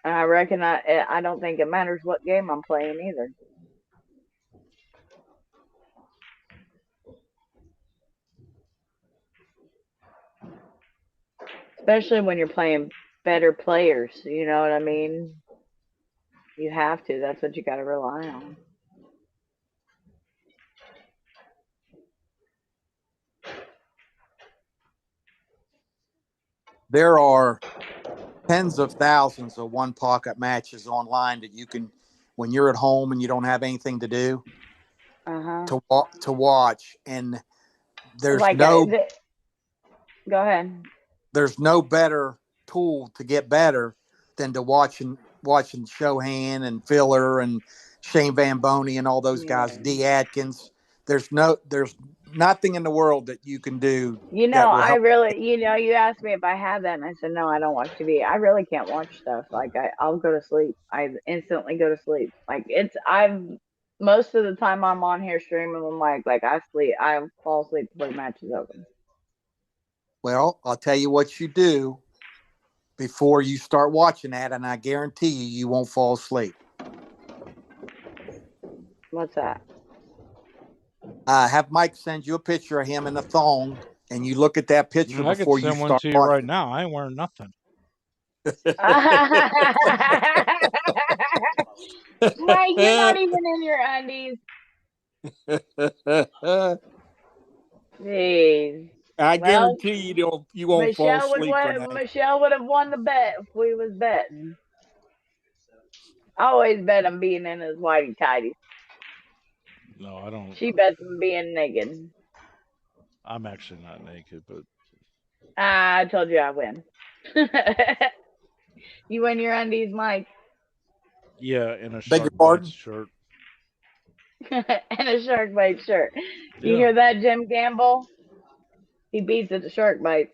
And I reckon I don't think it matters what game I'm playing either. Especially when you're playing better players, you know what I mean? You have to. That's what you got to rely on. There are tens of thousands of 1 pocket matches online that you can, when you're at home and you don't have anything to do, to watch. And there's go ahead. There's no better tool to get better than to watching Shohan and Filler and Shane Van Boney and all those guys, D. Atkins. There's nothing in the world that you can do. You know, I really, you asked me if I have that, and I said, no, I don't watch TV. I really can't watch stuff. Like, I'll go to sleep. I instantly go to sleep. Like, most of the time I'm on here streaming with Mike, like, I fall asleep before the match is over. Well, I'll tell you what you do before you start watching that, and I guarantee you won't fall asleep. What's that? Have Mike send you a picture of him in a thong, and you look at that picture before you start. I could send one to you right now. I ain't wearing nothing. Mike, you're not even in your undies. Jeez. I guarantee you won't fall asleep. Michelle would have won the bet if we was betting. I always bet him being in his whitey tighties. No, I don't. She bets him being naked. I'm actually not naked, but I told you I win. You win your undies, Mike. Yeah, in a shark bite shirt. And a shark bite shirt. You hear that, Jim Gamble? He beats at the shark bite.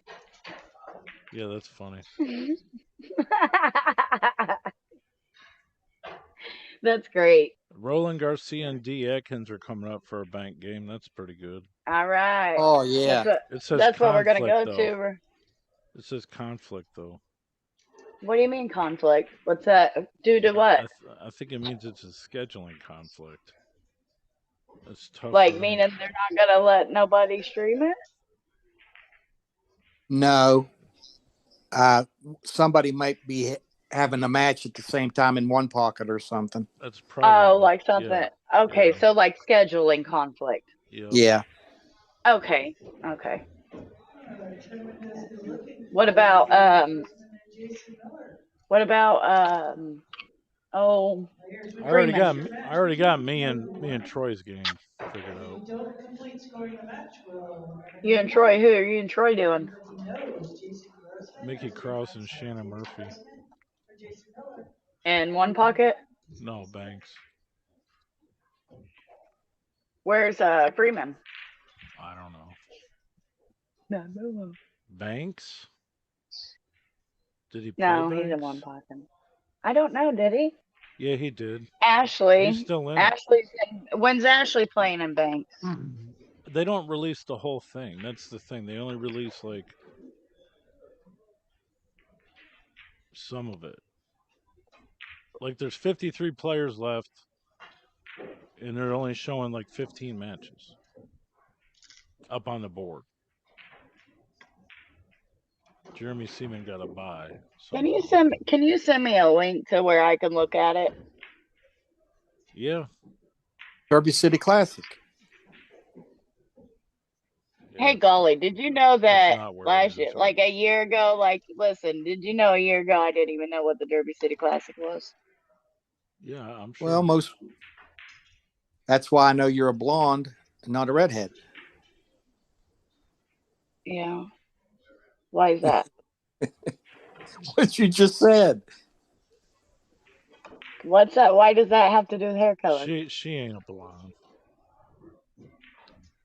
Yeah, that's funny. That's great. Roland Garcia and D. Atkins are coming up for a bank game. That's pretty good. All right. Oh, yeah. That's what we're going to go to. It says conflict, though. What do you mean conflict? What's that? Due to what? I think it means it's a scheduling conflict. It's tough. Like, meaning they're not going to let nobody stream it? No. Somebody might be having a match at the same time in 1 pocket or something. That's probably. Like something. Yeah. Okay, so like scheduling conflict. Yeah. Okay. What about Oh, I already Freeman. got me and Troy's game figured out. You and Troy, who are you and Troy doing? Mickey Krause and Shannon Murphy. In one pocket? No, Banks. Where's Freeman? I don't know. No. Banks? Did he play No, Banks? he's in one pocket. I don't know, did he? Yeah, he did. Ashley. He's still in Ashley's when's Ashley playing in Banks? They don't release the whole thing. That's the thing. They only release like some of it. Like there's 53 players left, and they're only showing like 15 matches up on the board. Jeremy Seaman got a bye. Can you send me a link to where I can look at it? Yeah. Derby City Classic. Hey, golly, did you know that last year, like a year ago, listen, did you know a year ago I didn't even know what the Derby City Classic was? Yeah, I'm sure. Well, that's why I know you're a blonde and not a redhead. Yeah. Why is that? What you just said. What's that? Why does that have to do with hair color? She ain't a blonde.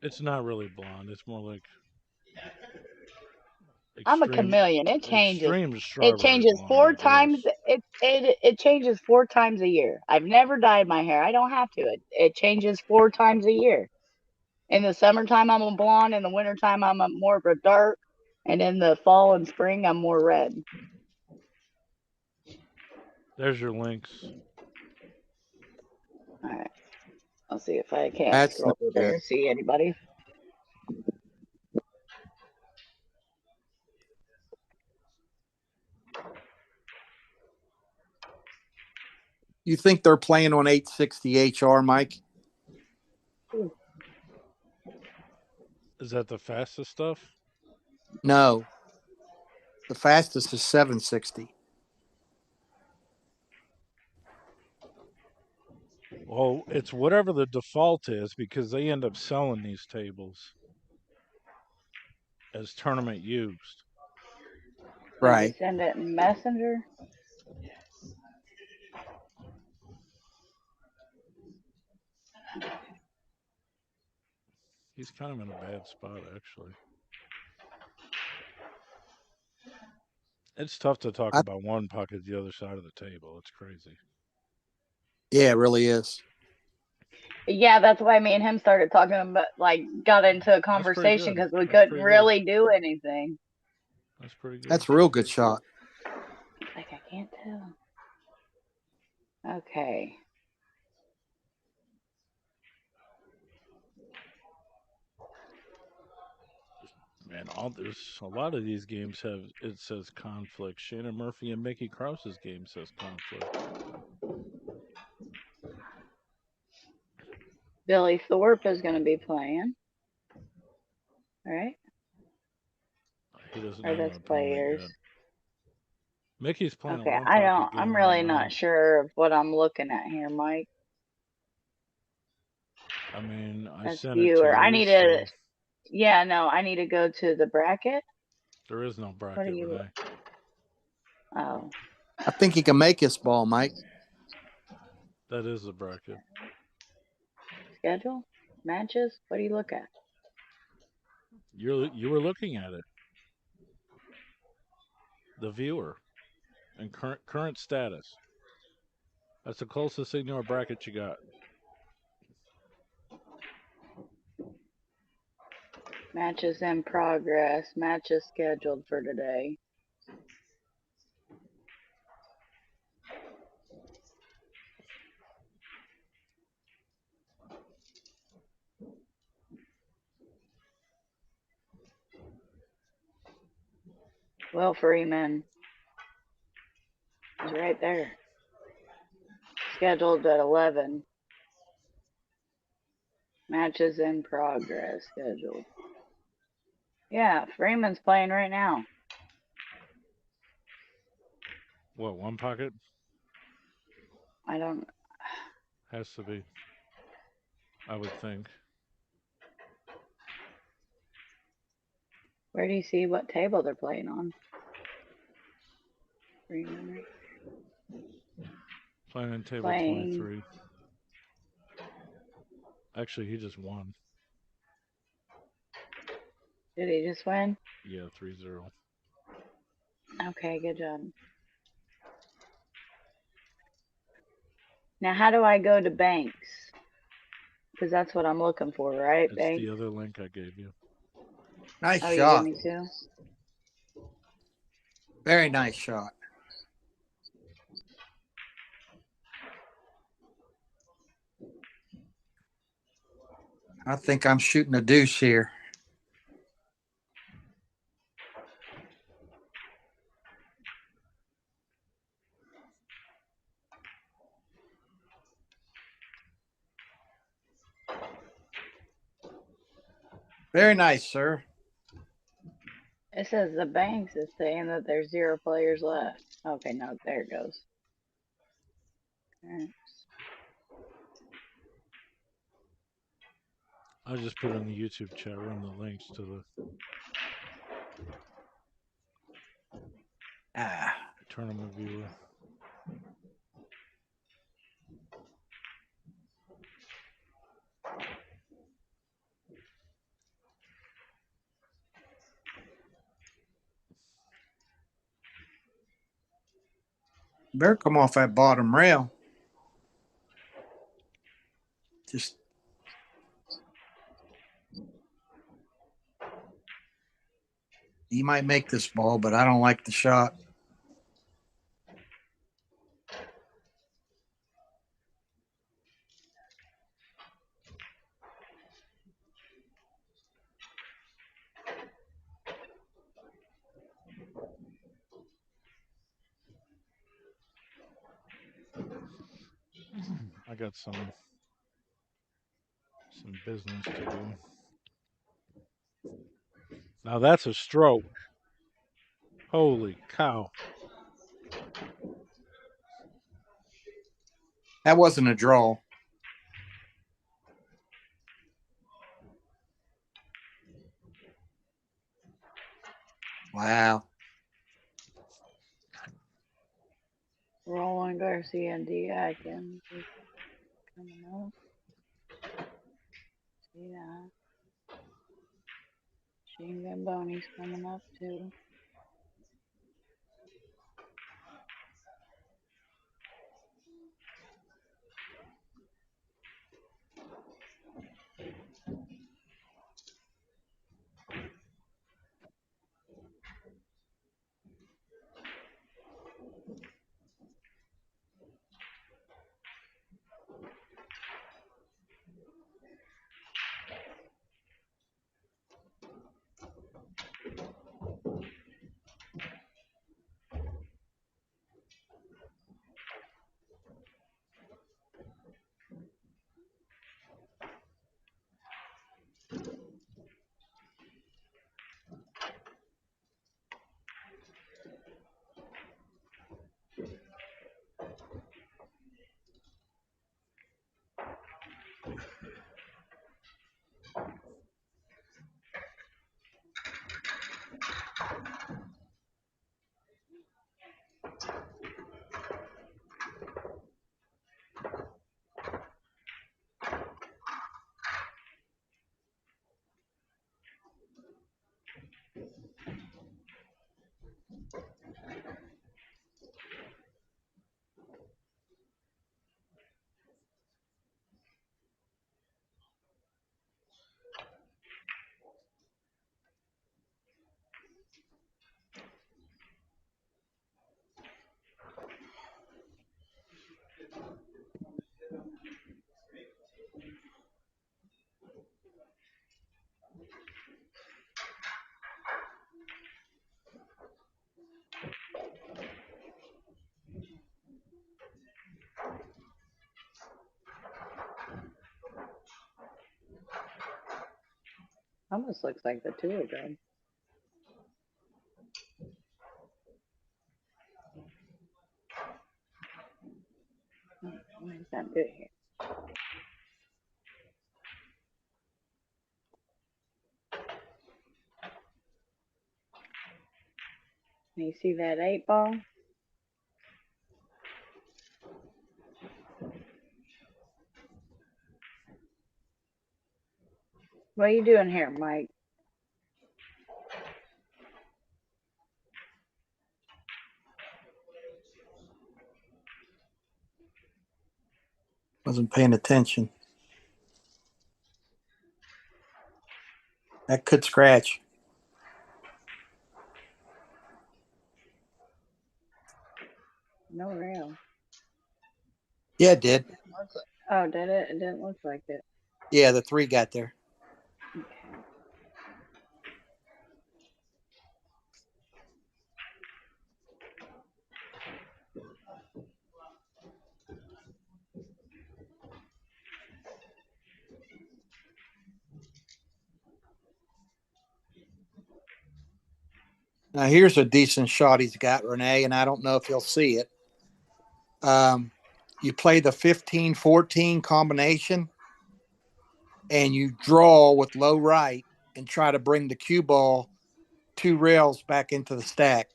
It's not really blonde. It's more like I'm a chameleon. It changes. It changes 4 times. It changes 4 times a year. I've never dyed my hair. I don't have to. It changes 4 times a year. In the summertime, I'm a blonde. In the wintertime, I'm more of a dark. And in the fall and spring, I'm more red. There's your links. All right. I'll see if I can't scroll through there and see anybody. You think they're playing on 860 HR, Mike? Is that the fastest stuff? No. The fastest is 760. Well, it's whatever the default is because they end up selling these tables as tournament used. Right. Send it in Messenger. He's kind of in a bad spot, actually. It's tough to talk about one pocket the other side of the table. It's crazy. Yeah, it really is. Yeah, that's why me and him started talking about, got into a conversation because we couldn't really do anything. That's pretty good. That's a real good shot. I can't tell. Okay. Man, there's a lot of these games it says conflict. Shannon Murphy and Mickey Krause's game says conflict. Billy Thorpe is going to be playing. All right. He doesn't have an players. Yet. Mickey's playing. Okay, I'm really not sure of what I'm looking at here, Mike. I mean, I sent viewer. it to you. I need to. Yeah, no, I need to go to the bracket. There is no bracket, Renee. Oh. I think he can make his ball, Mike. That is the bracket. Schedule? Matches? What do you look at? You were looking at it. The viewer and current status. That's the closest thing to a bracket you got. Matches in progress. Matches scheduled for today. Will Freeman is right there. Scheduled at 11. Matches in progress scheduled. Yeah, Freeman's playing right now. What, one pocket? I don't. Has to be. I would think. Where do you see what table they're playing on? Green. Playing on table Playing. 23. Actually, he just won. Did he just win? Yeah, 3-0. Okay, good job. Now, how do I go to banks? Because that's what I'm looking for, right? It's Banks. the other link I gave you. Nice Oh, you shot. gave me two? Very nice shot. I think I'm shooting a deuce here. Very nice, sir. It says the banks is saying that there's 0 players left. Okay, no, there it goes. Okay. I just put in the YouTube chat room the links to the tournament viewer. Better come off that bottom rail. Just he might make this ball, but I don't like the shot. I got some business to do. Now that's a stroke. Holy cow. That wasn't a draw. Wow. Roland Garcia and D. Atkins coming up. See that. Shane Gamboni's coming up too. Almost looks like the two of them. not do it here. You see that 8 ball? What are you doing here, Mike? Wasn't paying attention. That could scratch. No rail. Yeah, it did. Oh, did it? It didn't look like it. Yeah, the 3 got there. Okay. Now, here's a decent shot he's got, Renee, and I don't know if you'll see it. You play the 15-14 combination, and you draw with low right and try to bring the cue ball 2 rails back into the stack,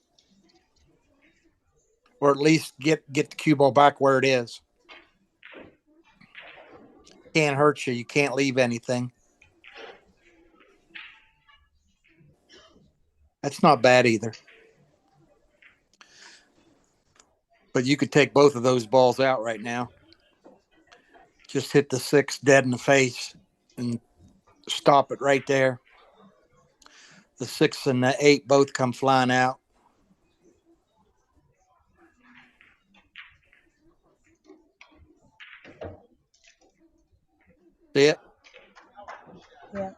or at least get the cue ball back where it is. Can't hurt you. You can't leave anything. That's not bad either. But you could take both of those balls out right now. Just hit the 6 dead in the face and stop it right there. The 6 and the 8 both come flying out. See it? Yeah.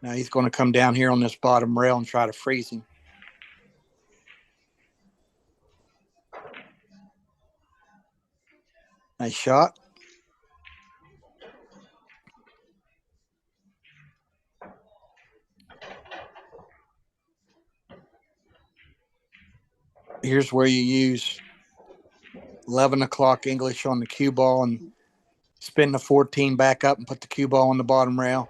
Now he's going to come down here on this bottom rail and try to freeze him. Nice shot. Here's where you use 11 o'clock English on the cue ball and spin the 14 back up and put the cue ball on the bottom rail.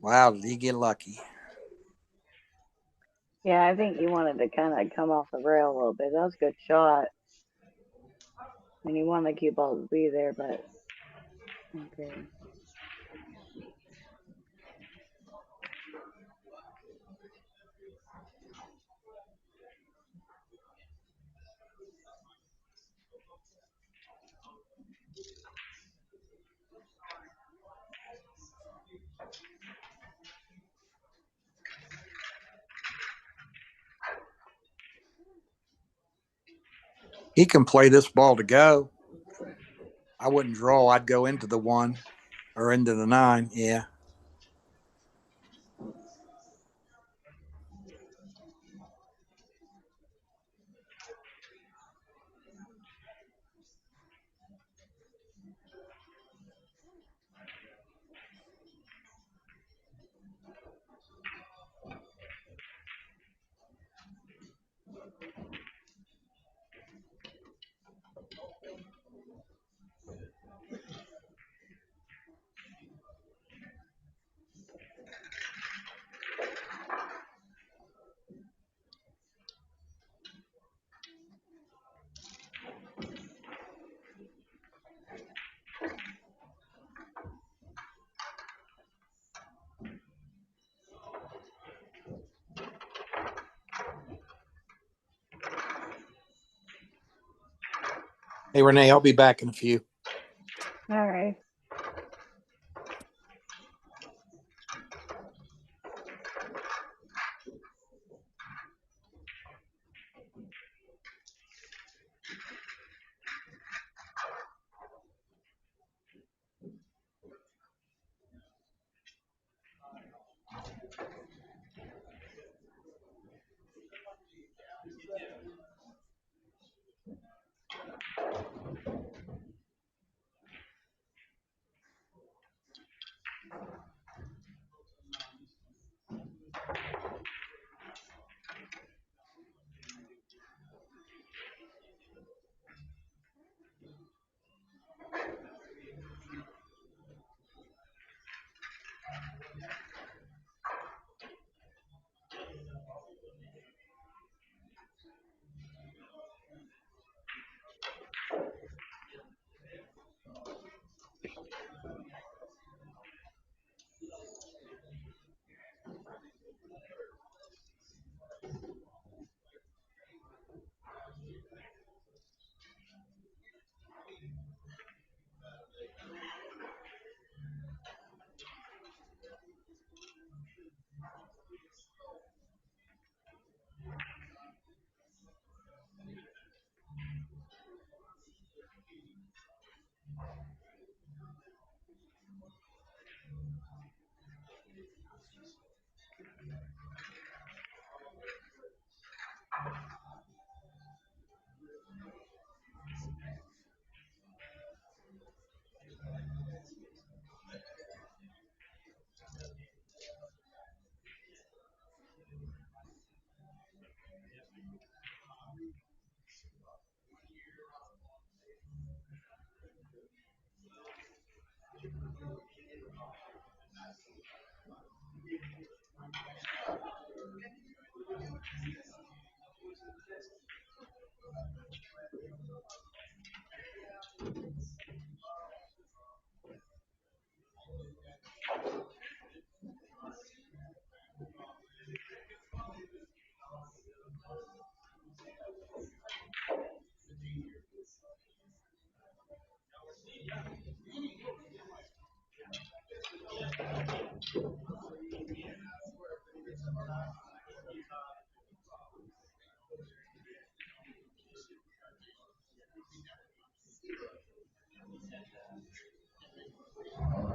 Wow, did he get lucky? Yeah, I think he wanted to kind of come off the rail a little bit. That was a good shot. And he wanted the cue ball to be there, but okay. He can play this ball to go. I wouldn't draw. I'd go into the 1 or into the 9. Yeah. Hey, Renee, I'll be back in a few. All right.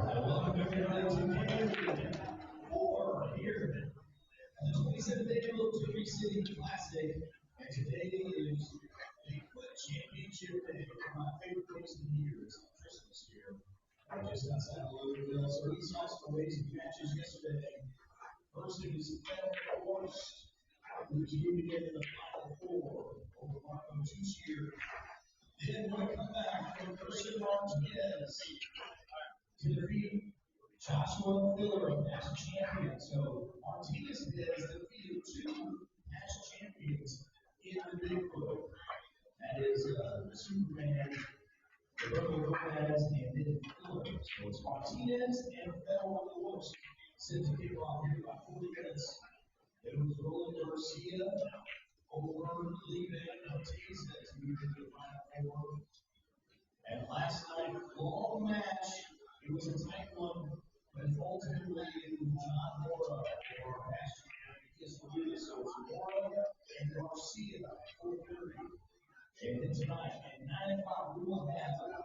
Welcome everybody to Billiardnet 4 here at the 27th annual Turkey City Classic, and today is Bigfoot Championship Day, one of my favorite days of the year. It's Christmas here. Just outside of Louisville, so we saw some amazing matches yesterday. First it was Federal Horse, who came together in the Final Four over Marco Tuccier. Then we come back from Christian Martinez to defeat Joshua Filler as champion. So Martinez has defeated two past champions in the Bigfoot. That is Superman, Roberto Lopez, and then Filler. So it's Martinez and Federal Horse set to kick off here in about 40 minutes. It was Roland Garcia over Lee Van Ortiz as we moved into the Final Four. And last night, long match. It was a tight one, but ultimately it was John Mora for our past champion because we did this. So it's Mora and Garcia at 4:30. And then tonight at 9 o'clock, we will have a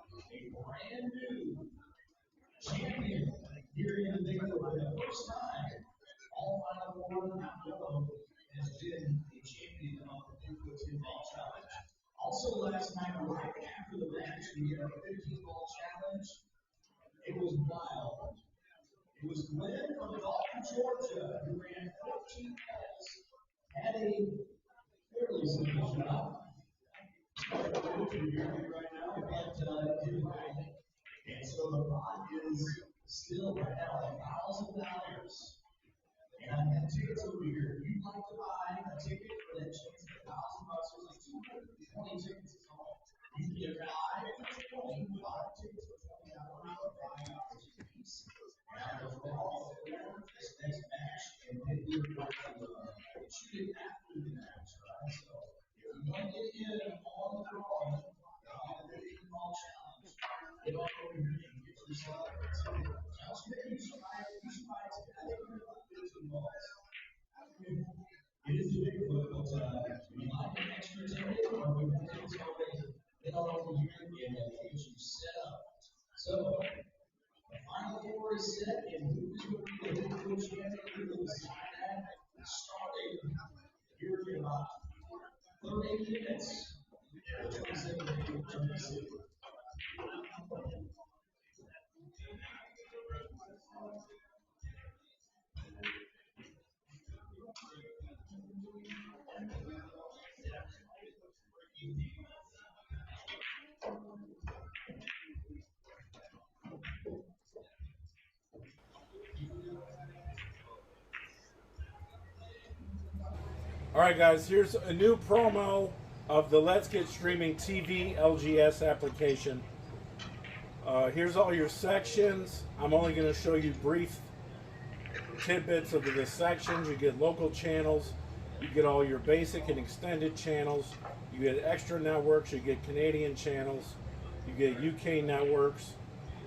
brand new champion here in the Bigfoot for the first time. All Final Four not alone has been a champion of the Bigfoot 10-ball challenge. Also last night, right after the match, we had a 15-ball challenge. It was wild. It was Glenn from Dalton, Georgia, who ran 14 balls, had a fairly simple shot. Right now, but didn't win. And so the pot is still right now $1,000. And I have tickets over here. If you'd like to buy a ticket for that chance at $1,000, there's like 220 tickets at all. You can get 5 for 20, 5 tickets for $20, $5 a piece. And those are all for this next match. And then we're going to shoot it after the match, right? So if you want to get in on the draw, the 15-ball challenge, get on over here and get yourself a ticket. Now, you should buy a ticket. I think you're about 15 balls. It is the Bigfoot, but if you like an extra ticket or if you have tickets already, get on over here and get you set up. So, the Final Four is set, and who is going to be the Bigfoot champion? We will decide that starting here in about for 8 minutes. 27 Tennessee. All right, guys, here's a new promo of the Let's Get Streaming TV LGS application. Here's all your sections. I'm only going to show you brief tidbits of the sections. You get local channels. You get all your basic and extended channels. You get extra networks. You get Canadian channels. You get UK networks.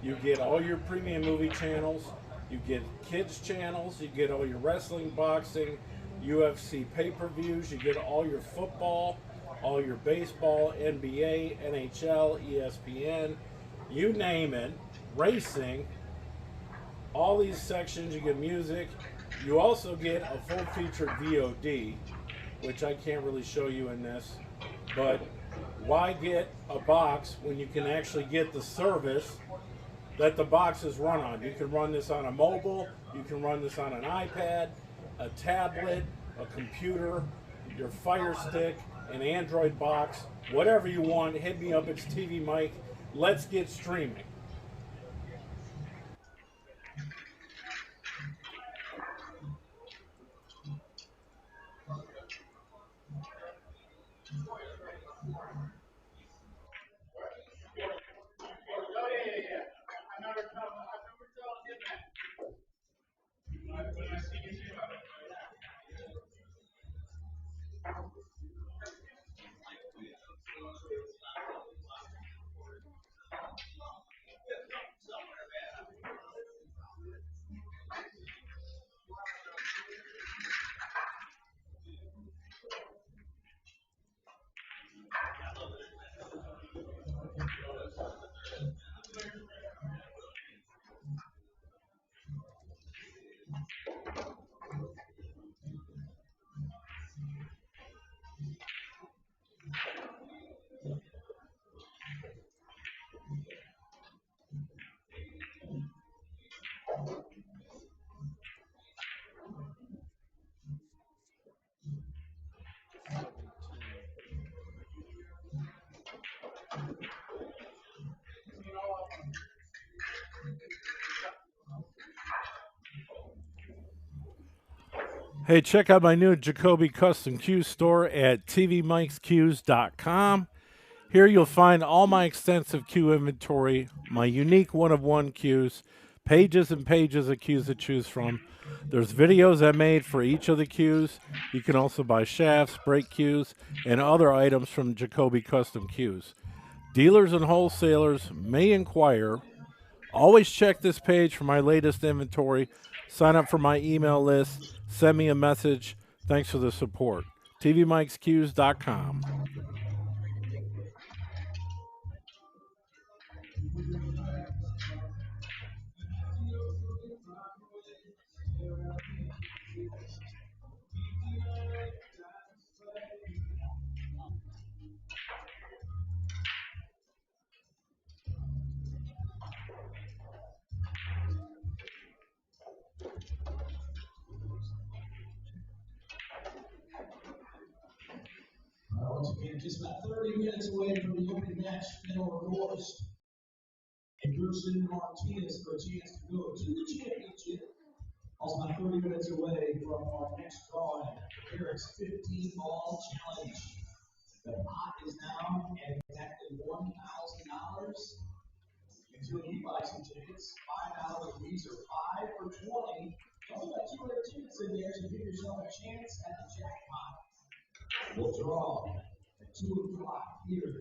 You get all your premium movie channels. You get kids channels. You get all your wrestling, boxing, UFC pay-per-views. You get all your football, all your baseball, NBA, NHL, ESPN, you name it, racing. All these sections, you get music. You also get a full-featured VOD, which I can't really show you in this. But why get a box when you can actually get the service that the box is run on? You can run this on a mobile, you can run this on an iPad, a tablet, a computer, your Fire Stick, an Android box, whatever you want. Hit me up, it's TV Mike. Let's get streaming. Hey, check out my new Jacoby Custom Cue store at tvmikescues.com. Here you'll find all my extensive cue inventory, my unique one-of-one cues, pages and pages of cues to choose from. There's videos I made for each of the cues. You can also buy shafts, brake cues, and other items from Jacoby Custom Cues. Dealers and wholesalers may inquire. Always check this page for my latest inventory. Sign up for my email list. Send me a message. Thanks for the support. tvmikescues.com. Once again, just about 30 minutes away from the opening match, Federal Course. And Gerson Martinez for a chance to go to the championship. Also about 30 minutes away from our next drawing, Eric's 15-ball challenge. The pot is now at exactly $1,000. Until you buy some tickets, $5. These are 5 for 20. Only got 200 tickets in there, so give yourself a chance at the jackpot. We'll draw at 2 o'clock here at the